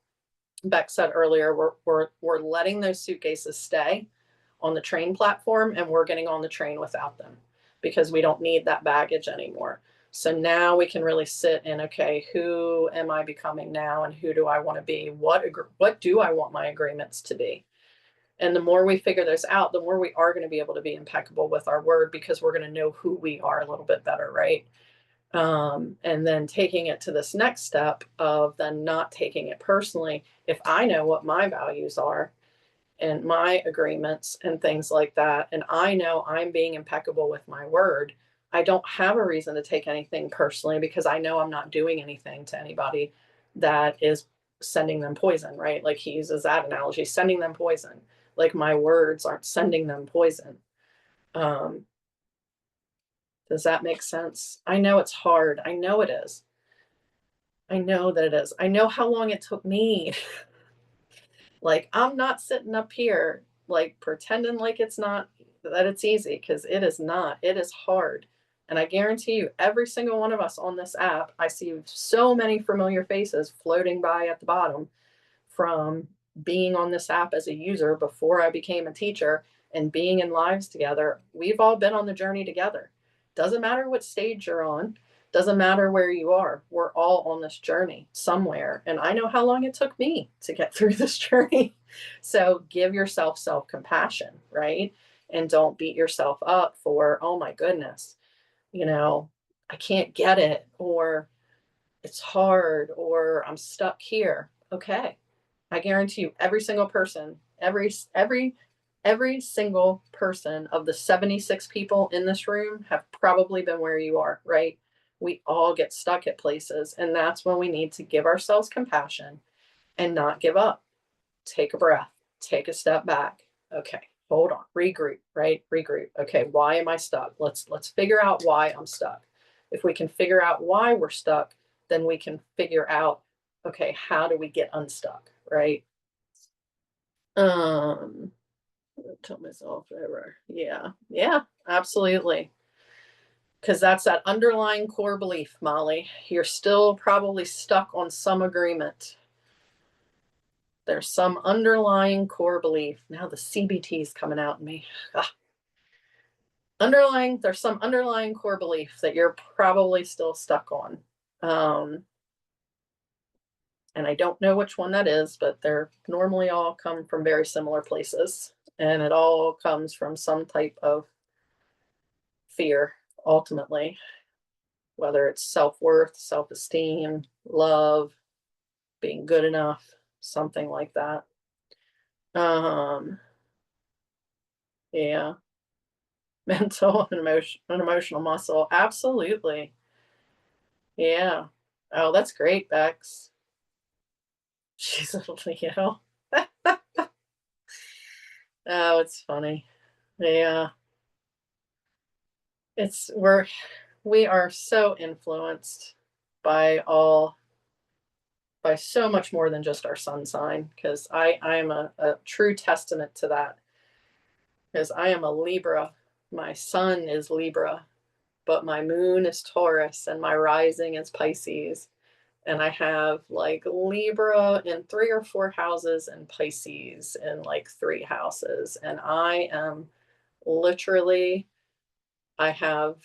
Beck said earlier, we're letting those suitcases stay on the train platform, and we're getting on the train without them because we don't need that baggage anymore. So now we can really sit in, okay, who am I becoming now, and who do I want to be? What do I want my agreements to be? And the more we figure those out, the more we are going to be able to be impeccable with our word, because we're going to know who we are a little bit better, right? And then taking it to this next step of then not taking it personally. If I know what my values are and my agreements and things like that, and I know I'm being impeccable with my word, I don't have a reason to take anything personally, because I know I'm not doing anything to anybody that is sending them poison, right? Like he uses that analogy, sending them poison. Like my words aren't sending them poison. Um, does that make sense? I know it's hard. I know it is. I know that it is. I know how long it took me. Like, I'm not sitting up here, like, pretending like it's not, that it's easy, because it is not. It is hard. And I guarantee you, every single one of us on this app, I see so many familiar faces floating by at the bottom from being on this app as a user before I became a teacher and being in lives together. We've all been on the journey together. Doesn't matter what stage you're on, doesn't matter where you are. We're all on this journey somewhere. And I know how long it took me to get through this journey. So give yourself self-compassion, right? And don't beat yourself up for, oh my goodness, I can't get it, or it's hard, or I'm stuck here. Okay. I guarantee you, every single person, every single person of the 76 people in this room have probably been where you are, right? We all get stuck at places, and that's when we need to give ourselves compassion and not give up. Take a breath, take a step back. Okay, hold on, regroup, right? Regroup. Okay, why am I stuck? Let's figure out why I'm stuck. If we can figure out why we're stuck, then we can figure out, okay, how do we get unstuck, right? Um, tell myself ever. Yeah, absolutely. Because that's that underlying core belief, Molly. You're still probably stuck on some agreement. There's some underlying core belief. Now the CBT is coming out in me. Ah. There's some underlying core belief that you're probably still stuck on. And I don't know which one that is, but they're normally all come from very similar places. And it all comes from some type of fear, ultimately, whether it's self-worth, self-esteem, love, being good enough, something like that. Yeah. Mental and emotional muscle. Absolutely. Yeah. Oh, that's great, Bex. She's a Leo. Oh, it's funny. Yeah. We are so influenced by so much more than just our sun sign, because I am a true testament to that, because I am a Libra. My sun is Libra, but my moon is Taurus and my rising is Pisces. And I have like Libra in 3 or 4 houses and Pisces in like 3 houses. And I am literally, I have,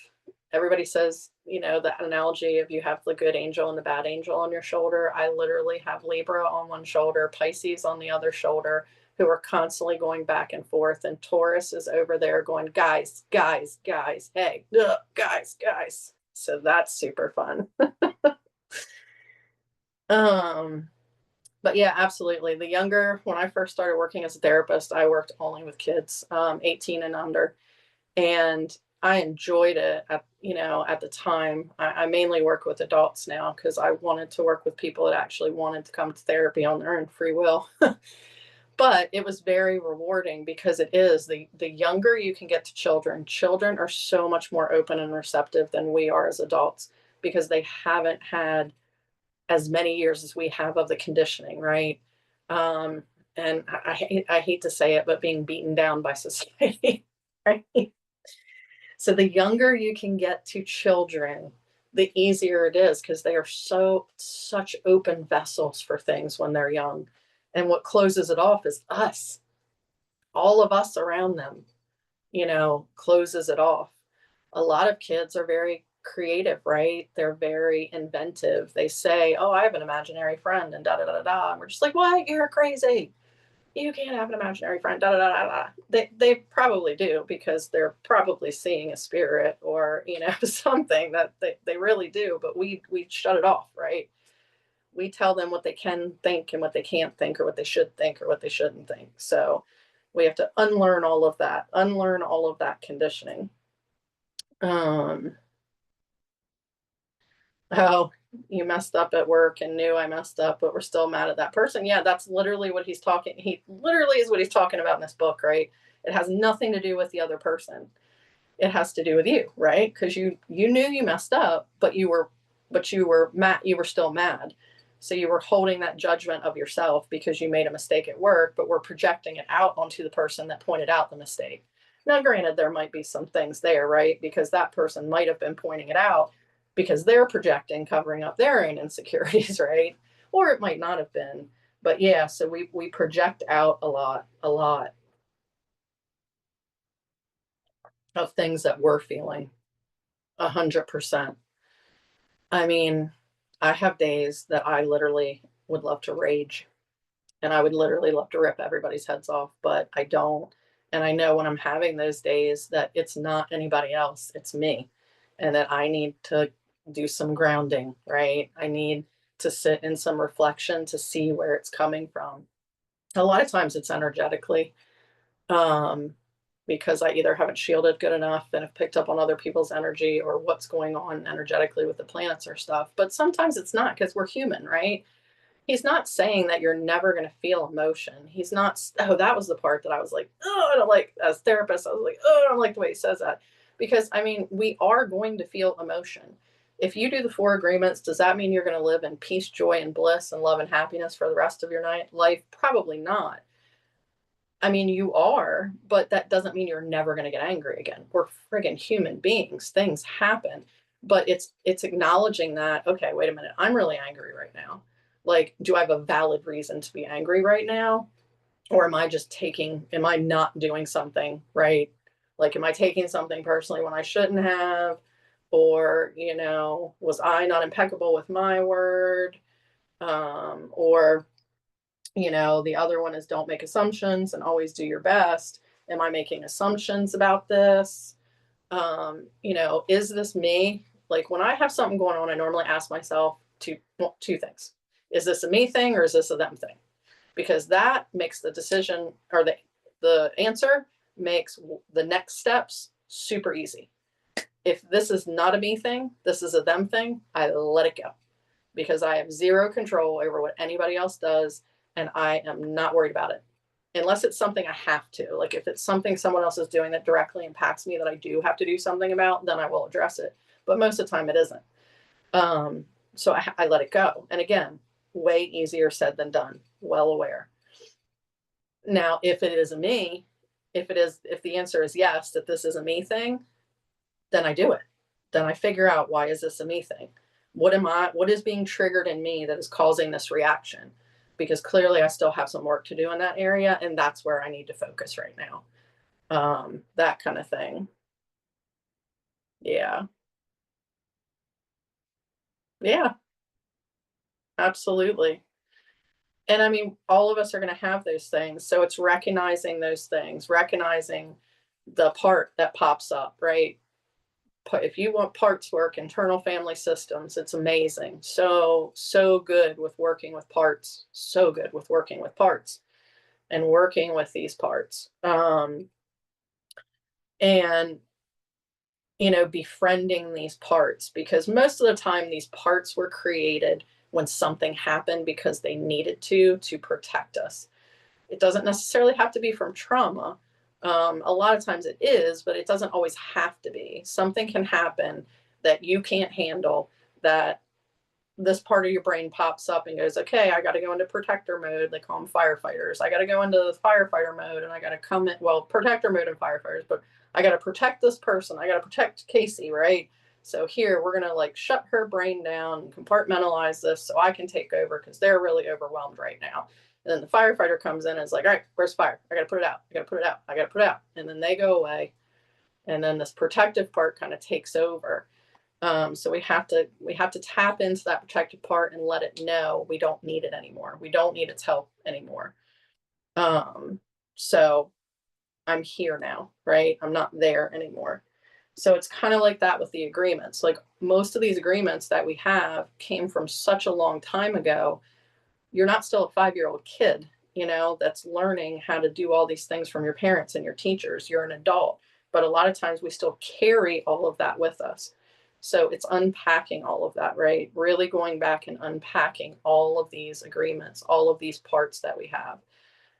everybody says, that analogy of you have the good angel and the bad angel on your shoulder. I literally have Libra on one shoulder, Pisces on the other shoulder, who are constantly going back and forth. And Taurus is over there going, guys, guys, guys, hey, ugh, guys, guys. So that's super fun. um, but yeah, absolutely. The younger, when I first started working as a therapist, I worked only with kids, 18 and under. And I enjoyed it at the time. I mainly work with adults now because I wanted to work with people that actually wanted to come to therapy on their own free will. But it was very rewarding because it is the younger you can get to children are so much more open and receptive than we are as adults because they haven't had as many years as we have of the conditioning, right? Um, and I hate to say it, but being beaten down by society, right? So the younger you can get to children, the easier it is because they are such open vessels for things when they're young. And what closes it off is us, all of us around them, closes it off. A lot of kids are very creative, right? They're very inventive. They say, "Oh, I have an imaginary friend," and da da da da. And we're just like, "What? You're crazy. You can't have an imaginary friend." Da da da da da. They probably do because they're probably seeing a spirit or something that they really do. But we shut it off, right? We tell them what they can think and what they can't think, or what they should think or what they shouldn't think. So we have to unlearn all of that conditioning. Um, oh, you messed up at work and knew I messed up, but we're still mad at that person. Yeah, that's literally what he literally is what he's talking about in this book, right? It has nothing to do with the other person. It has to do with you, right? Because you knew you messed up, but you were mad, you were still mad. So you were holding that judgment of yourself because you made a mistake at work, but we're projecting it out onto the person that pointed out the mistake. Now, granted, there might be some things there, right? Because that person might have been pointing it out because they're projecting, covering up their own insecurities, right? Or it might not have been. But yeah, so we project out a lot of things that we're feeling. 100%. I mean, I have days that I literally would love to rage and I would literally love to rip everybody's heads off, but I don't. And I know when I'm having those days that it's not anybody else, it's me. And that I need to do some grounding, right? I need to sit in some reflection to see where it's coming from. A lot of times it's energetically, um, because I either haven't shielded good enough and have picked up on other people's energy or what's going on energetically with the planets or stuff. But sometimes it's not because we're human, right? He's not saying that you're never going to feel emotion. He's not, oh, that was the part that I was like, oh, I don't like, as therapist, I was like, oh, I don't like the way he says that. Because I mean, we are going to feel emotion. If you do the four agreements, does that mean you're going to live in peace, joy, and bliss and love and happiness for the rest of your life? Probably not. I mean, you are, but that doesn't mean you're never going to get angry again. We're friggin' human beings. Things happen. But it's acknowledging that, okay, wait a minute, I'm really angry right now. Like, do I have a valid reason to be angry right now? Or am I not doing something right? Like, am I taking something personally when I shouldn't have? Or, was I not impeccable with my word? Or the other one is don't make assumptions and always do your best. Am I making assumptions about this? Is this me? Like when I have something going on, I normally ask myself two things. Is this a me thing or is this a them thing? Because that makes the decision or the answer makes the next steps super easy. If this is not a me thing, this is a them thing, I let it go because I have zero control over what anybody else does and I am not worried about it. Unless it's something I have to. Like if it's something someone else is doing that directly impacts me that I do have to do something about, then I will address it. But most of the time it isn't. So I let it go. And again, way easier said than done. Well aware. Now, if it is a me, if the answer is yes, that this is a me thing, then I do it. Then I figure out, why is this a me thing? What is being triggered in me that is causing this reaction? Because clearly I still have some work to do in that area. And that's where I need to focus right now. That kind of thing. Yeah. Yeah, absolutely. And I mean, all of us are going to have those things. So it's recognizing those things, recognizing the part that pops up, right? If you want parts work, internal family systems, it's amazing. So good with working with parts. So good with working with parts and working with these parts. And befriending these parts, because most of the time these parts were created when something happened because they needed to protect us. It doesn't necessarily have to be from trauma. A lot of times it is, but it doesn't always have to be. Something can happen that you can't handle, that this part of your brain pops up and goes, okay, I got to go into protector mode. They call them firefighters. I got to go into the firefighter mode, and I got to come in, well, protector mode and firefighters, but I got to protect this person. I got to protect Casey, right? So here we're going to like shut her brain down and compartmentalize this so I can take over because they're really overwhelmed right now. And then the firefighter comes in and is like, all right, where's fire? I got to put it out. I got to put it out. I got to put it out. And then they go away. And then this protective part kind of takes over. So we have to tap into that protective part and let it know we don't need it anymore. We don't need its help anymore. So I'm here now, right? I'm not there anymore. So it's kind of like that with the agreements. Like most of these agreements that we have came from such a long time ago. You're not still a 5-year-old kid, that's learning how to do all these things from your parents and your teachers. You're an adult, but a lot of times we still carry all of that with us. So it's unpacking all of that, right? Really going back and unpacking all of these agreements, all of these parts that we have.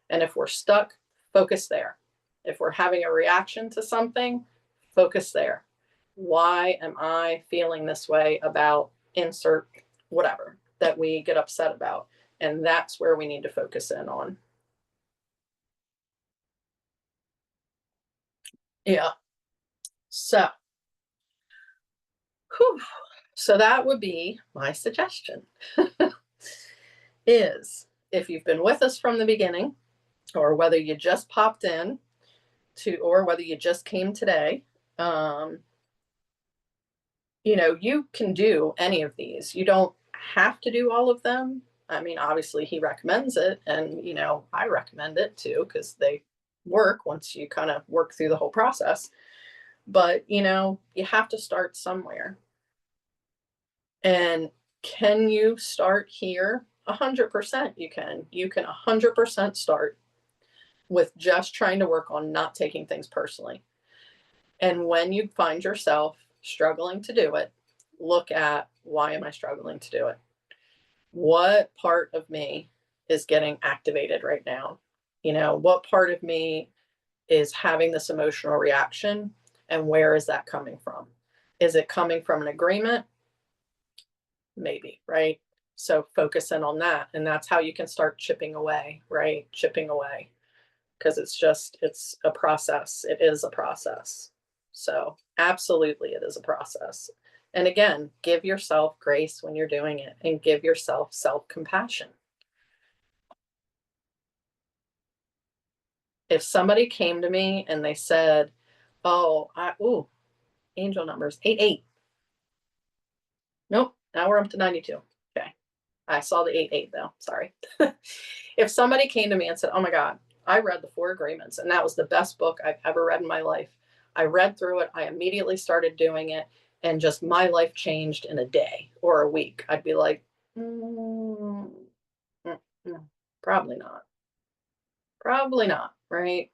And if we're stuck, focus there. If we're having a reaction to something, focus there. Why am I feeling this way about insert whatever that we get upset about? And that's where we need to focus in on. Yeah. So, whew. So that would be my suggestion is if you've been with us from the beginning, or whether you just popped in or whether you just came today, you can do any of these. You don't have to do all of them. I mean, obviously he recommends it, and I recommend it too because they work once you kind of work through the whole process. But you have to start somewhere. And can you start here? 100% you can. You can 100% start with just trying to work on not taking things personally. And when you find yourself struggling to do it, look at, why am I struggling to do it? What part of me is getting activated right now? What part of me is having this emotional reaction, and where is that coming from? Is it coming from an agreement? Maybe, right? So focus in on that. And that's how you can start chipping away, right? Chipping away. Because it's a process. It is a process. So absolutely, it is a process. And again, give yourself grace when you're doing it, and give yourself self-compassion. If somebody came to me and they said, oh, angel numbers, 88. Nope, now we're up to 92. Okay. I saw the 88 though. Sorry. If somebody came to me and said, oh my God, I read the 4 Agreements and that was the best book I've ever read in my life. I read through it. I immediately started doing it, and just my life changed in a day or a week. I'd be like, probably not. Probably not. Right.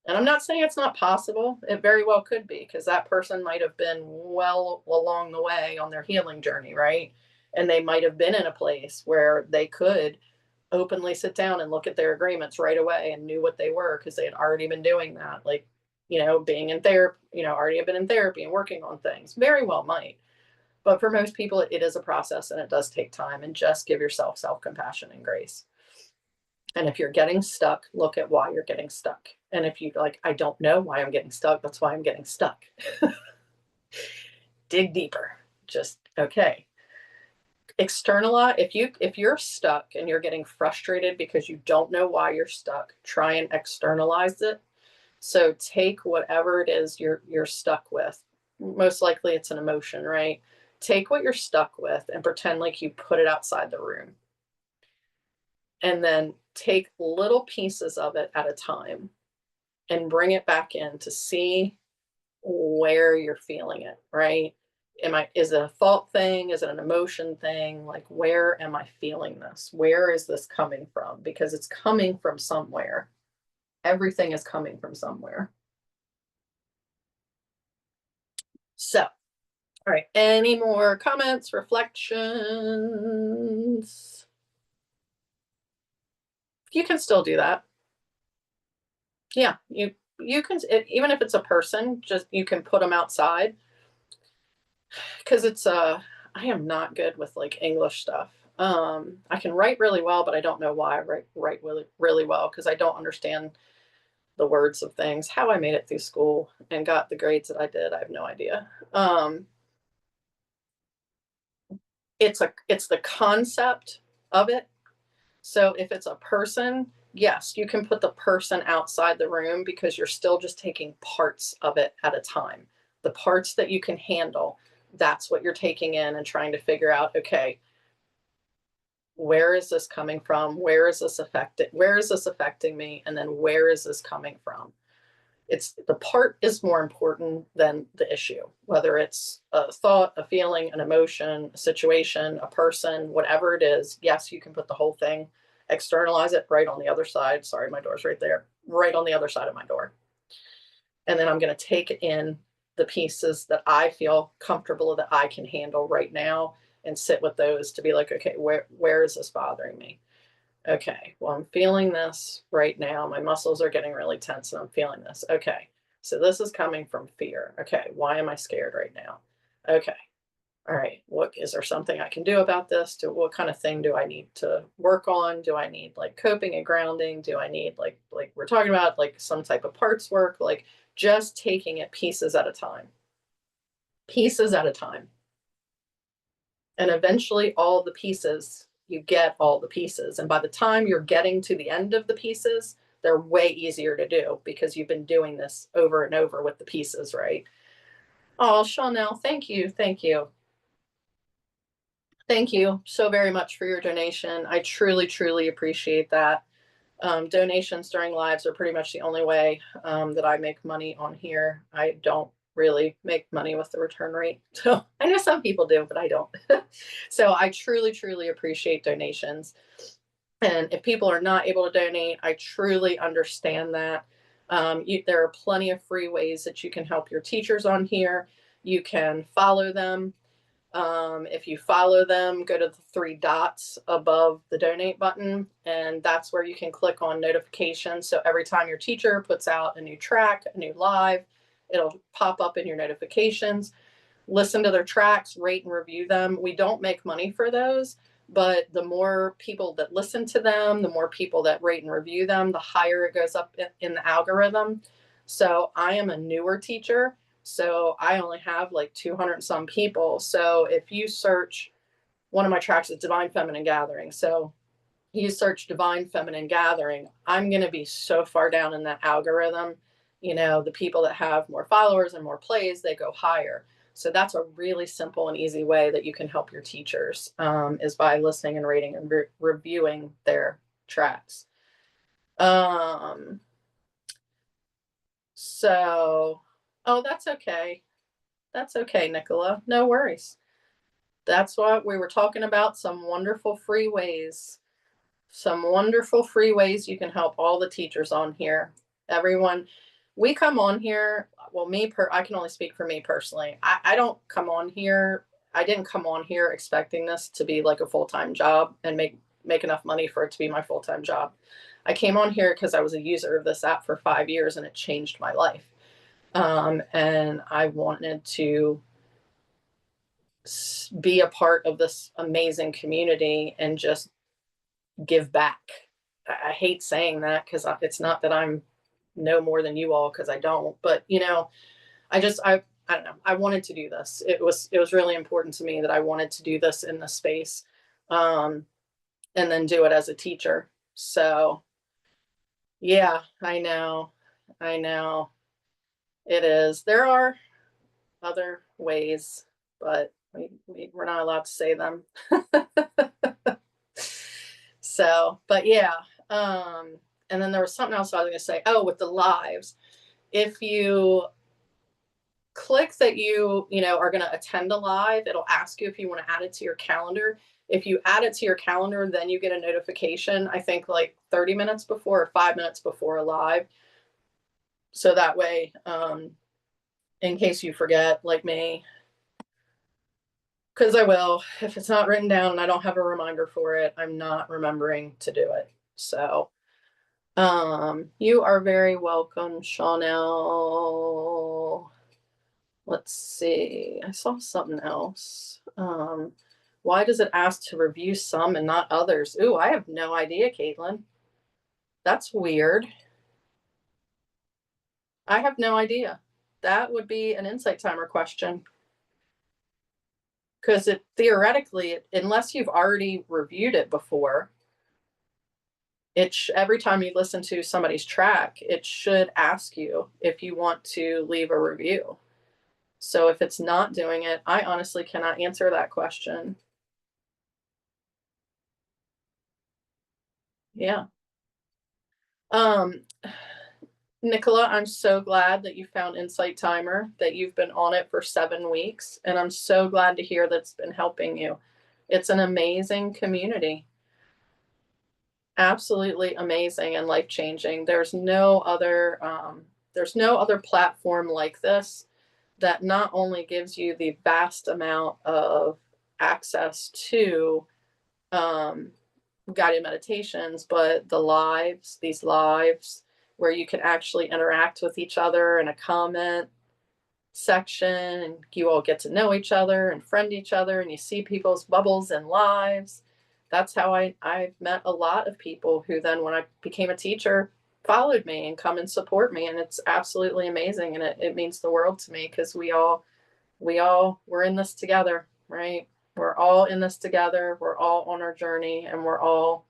And I'm not saying it's not possible. It very well could be, because that person might have been well along the way on their healing journey, right? And they might have been in a place where they could openly sit down and look at their agreements right away and knew what they were because they had already been doing that. Like, being in therapy, already have been in therapy and working on things. Very well might. But for most people, it is a process and it does take time. And just give yourself self-compassion and grace. And if you're getting stuck, look at why you're getting stuck. And if you like, I don't know why I'm getting stuck, that's why I'm getting stuck. Dig deeper. Just okay. Externalize. If you're stuck and you're getting frustrated because you don't know why you're stuck, try and externalize it. So take whatever it is you're stuck with. Most likely it's an emotion, right? Take what you're stuck with and pretend like you put it outside the room. and then take little pieces of it at a time and bring it back in to see where you're feeling it, right? Is it a thought thing? Is it an emotion thing? Like, where am I feeling this? Where is this coming from? Because it's coming from somewhere. Everything is coming from somewhere. So, all right. Any more comments, reflections? You can still do that. Yeah, you can, even if it's a person, just you can put them outside, because I am not good with like English stuff. I can write really well, but I don't know why I write really really well, because I don't understand the words of things. How I made it through school and got the grades that I did, I have no idea. It's the concept of it. So if it's a person, yes, you can put the person outside the room, because you're still just taking parts of it at a time. The parts that you can handle, that's what you're taking in and trying to figure out, okay, where is this coming from? Where is this affecting me? And then where is this coming from? It's the part is more important than the issue, whether it's a thought, a feeling, an emotion, a situation, a person, whatever it is. Yes, you can put the whole thing, externalize it right on the other side. Sorry, my door's right there, right on the other side of my door. And then I'm going to take in the pieces that I feel comfortable that I can handle right now, and sit with those to be like, okay, where is this bothering me? Okay, well, I'm feeling this right now. My muscles are getting really tense and I'm feeling this. Okay, so this is coming from fear. Okay, why am I scared right now? Okay, all right, what is there something I can do about this? What kind of thing do I need to work on? Do I need like coping and grounding? Do I need like we're talking about like some type of parts work? Like, just taking it pieces at a time. Pieces at a time. And eventually all the pieces, you get all the pieces, and by the time you're getting to the end of the pieces, they're way easier to do, because you've been doing this over and over with the pieces, right? Oh, Chanel, thank you, thank you so very much for your donation. I truly truly appreciate that. Donations during lives are pretty much the only way that I make money on here. I don't really make money with the return rate. So I know some people do, but I don't. So I truly, truly appreciate donations. And if people are not able to donate, I truly understand that. There are plenty of free ways that you can help your teachers on here. You can follow them. If you follow them, go to the three dots above the donate button, and that's where you can click on notifications. So every time your teacher puts out a new track, a new live, it'll pop up in your notifications. Listen to their tracks, rate and review them. We don't make money for those, but the more people that listen to them, the more people that rate and review them, the higher it goes up in the algorithm. So I am a newer teacher, so I only have like 200 and some people. So if you search, one of my tracks is Divine Feminine Gathering. So you search Divine Feminine Gathering, I'm going to be so far down in that algorithm. You know, the people that have more followers and more plays, they go higher. So that's a really simple and easy way that you can help your teachers, is by listening and rating and reviewing their tracks. So, oh, that's okay. That's okay, Nicola. No worries. That's what we were talking about. Some wonderful free ways. Some wonderful free ways you can help all the teachers on here. Everyone, we come on here. Well, I can only speak for me personally. I don't come on here. I didn't come on here expecting this to be like a full-time job and make enough money for it to be my full-time job. I came on here because I was a user of this app for 5 years and it changed my life. And I wanted to be a part of this amazing community and just give back. I hate saying that, because it's not that I'm no more than you all, because I don't, but you know, I don't know. I wanted to do this. It was really important to me that I wanted to do this in the space, and then do it as a teacher. So yeah, I know it is. There are other ways, but we're not allowed to say them. So, but yeah. And then there was something else I was going to say. Oh, with the lives, if you click that you know are going to attend a live, it'll ask you if you want to add it to your calendar. If you add it to your calendar, then you get a notification, I think like 30 minutes before or 5 minutes before a live. So that way, in case you forget, like me, because I will, if it's not written down and I don't have a reminder for it, I'm not remembering to do it. So you are very welcome, Chanel. Let's see. I saw something else. Why does it ask to review some and not others? Ooh, I have no idea, Caitlin. That's weird. I have no idea. That would be an insight timer question. Because it theoretically, unless you've already reviewed it before, every time you listen to somebody's track, it should ask you if you want to leave a review. So if it's not doing it, I honestly cannot answer that question. Yeah. Nicola, I'm so glad that you found Insight Timer, that you've been on it for 7 weeks, and I'm so glad to hear that's been helping you. It's an amazing community. Absolutely amazing and life-changing. There's no other platform like this that not only gives you the vast amount of access to guided meditations, but these lives where you can actually interact with each other in a comment section, and you all get to know each other and friend each other, and you see people's bubbles and lives. That's how I've met a lot of people who then, when I became a teacher, followed me and come and support me. And it's absolutely amazing. And it means the world to me, because we're in this together, right? We're all in this together. We're all on our journey, and we're all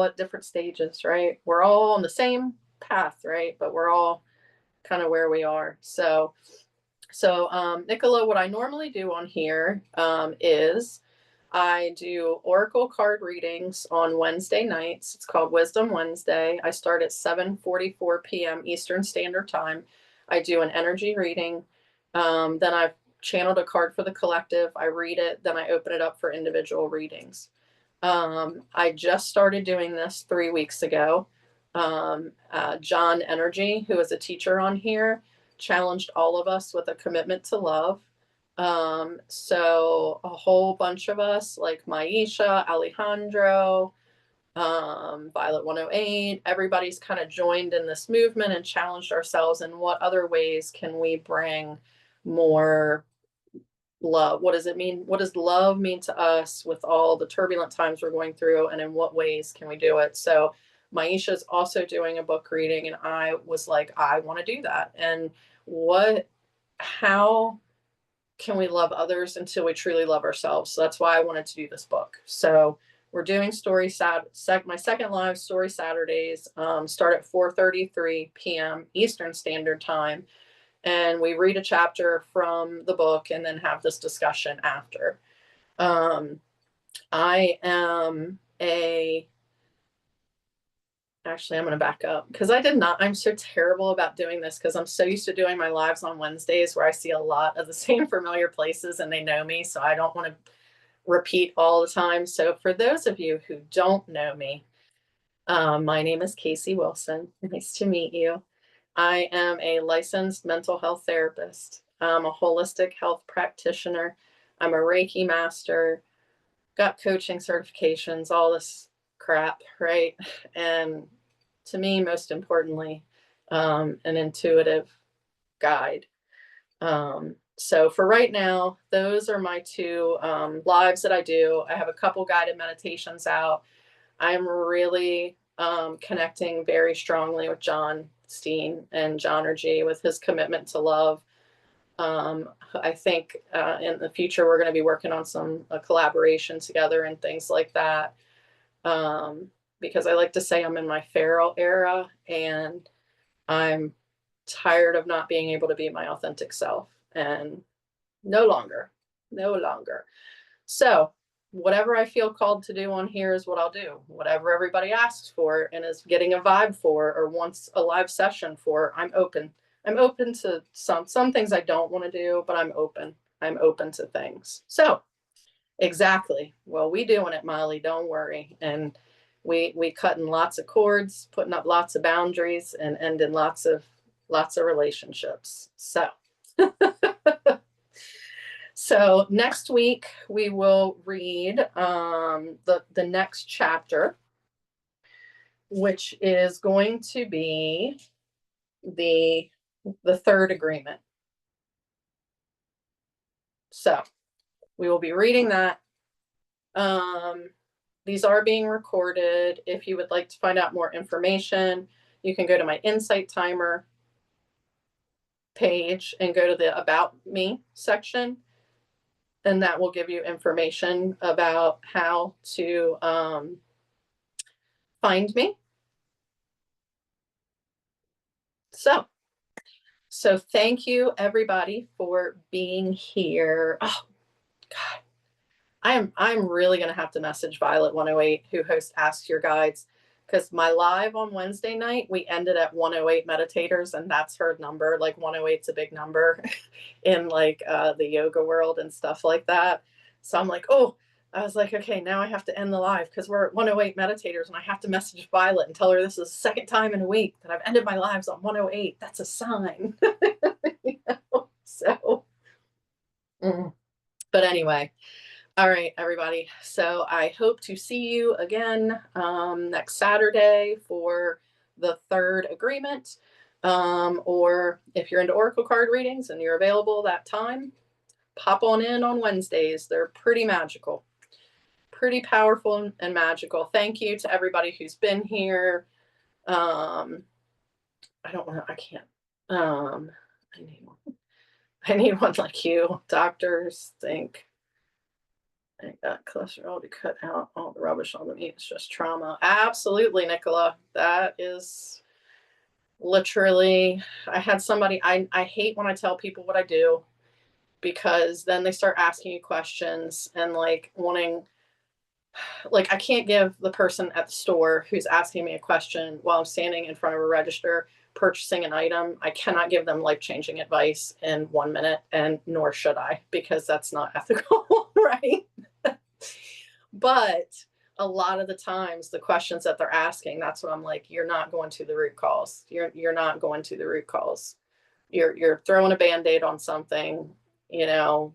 at different stages, right? We're all on the same path, right? But we're all kind of where we are. So Nicola, what I normally do on here is I do oracle card readings on Wednesday nights. It's called Wisdom Wednesday. I start at 7:44 p.m. Eastern Standard Time. I do an energy reading. Then I've channeled a card for the collective. I read it. Then I open it up for individual readings. I just started doing this 3 weeks ago. John Energy, who is a teacher on here, challenged all of us with a commitment to love. So a whole bunch of us, like Maisha, Alejandro, Violet 108, everybody's kind of joined in this movement and challenged ourselves in what other ways can we bring more love. What does it mean? What does love mean to us with all the turbulent times we're going through, and in what ways can we do it? So Maisha's also doing a book reading, and I was like, I want to do that. And how can we love others until we truly love ourselves? So that's why I wanted to do this book. So we're doing my second live Story Saturdays, start at 4:33 p.m. Eastern Standard Time. And we read a chapter from the book and then have this discussion after. I am Actually, I'm going to back up, because I'm so terrible about doing this, because I'm so used to doing my lives on Wednesdays where I see a lot of the same familiar places and they know me. So I don't want to repeat all the time. So for those of you who don't know me, my name is Casey Wilson. Nice to meet you. I am a licensed mental health therapist. I'm a holistic health practitioner. I'm a Reiki master, got coaching certifications, all this crap, right? And to me, most importantly, an intuitive guide. So for right now, those are my two lives that I do. I have a couple guided meditations out. I'm really connecting very strongly with John Steen and Johnergy, with his commitment to love. I think in the future we're going to be working on some collaboration together and things like that. Because I like to say I'm in my feral era, and I'm tired of not being able to be my authentic self, and no longer. So whatever I feel called to do on here is what I'll do. Whatever everybody asks for and is getting a vibe for or wants a live session for, I'm open. I'm open to some things I don't want to do, but I'm open. I'm open to things. So exactly. Well, we doing it, Molly. Don't worry. And we cutting lots of cords, putting up lots of boundaries, and ending lots of relationships. So so next week we will read the next chapter, which is going to be the third agreement. So we will be reading that. These are being recorded. If you would like to find out more information, you can go to my Insight Timer page and go to the About Me section. And that will give you information about how to find me. So thank you everybody for being here. Oh God. I'm really going to have to message Violet 108, who hosts Ask Your Guides, because my live on Wednesday night, we ended at 108 meditators, and that's her number. Like 108's a big number in like the yoga world and stuff like that. So I'm like, oh, I was like, okay, now I have to end the live because we're at 108 meditators, and I have to message Violet and tell her this is the second time in a week that I've ended my lives on 108. That's a sign. You know? So, but anyway. All right, everybody. So I hope to see you again next Saturday for the third agreement. Or if you're into Oracle card readings and you're available that time, pop on in on Wednesdays. They're pretty magical, pretty powerful and magical. Thank you to everybody who's been here. I don't want to, I can't. I need one like you. Doctors think I got cholesterol to cut out all the rubbish on the meat. It's just trauma. Absolutely, Nicola. That is literally, I had somebody, I hate when I tell people what I do, because then they start asking you questions and like wanting, like I can't give the person at the store who's asking me a question while I'm standing in front of a register purchasing an item. I cannot give them life-changing advice in 1 minute, and nor should I, because that's not ethical, right? But a lot of the times the questions that they're asking, that's what I'm like, you're not going to the root cause. You're not going to the root cause. You're throwing a Band-Aid on something, you know.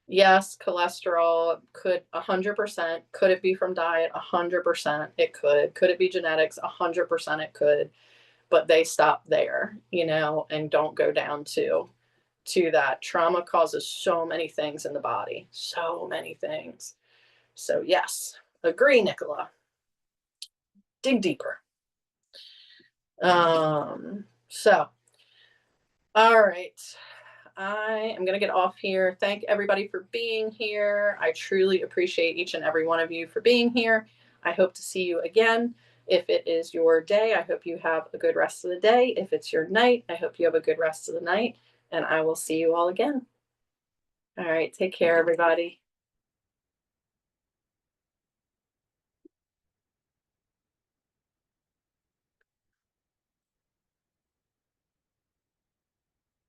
Yes, cholesterol could 100%. Could it be from diet? 100% it could. Could it be genetics? 100% it could. But they stop there, you know, and don't go down to that. Trauma causes so many things in the body, so many things. So yes, agree, Nicola. Dig deeper. So, all right. I am going to get off here. Thank everybody for being here. I truly appreciate each and every one of you for being here. I hope to see you again. If it is your day, I hope you have a good rest of the day. If it's your night, I hope you have a good rest of the night. And I will see you all again. All right. Take care, everybody.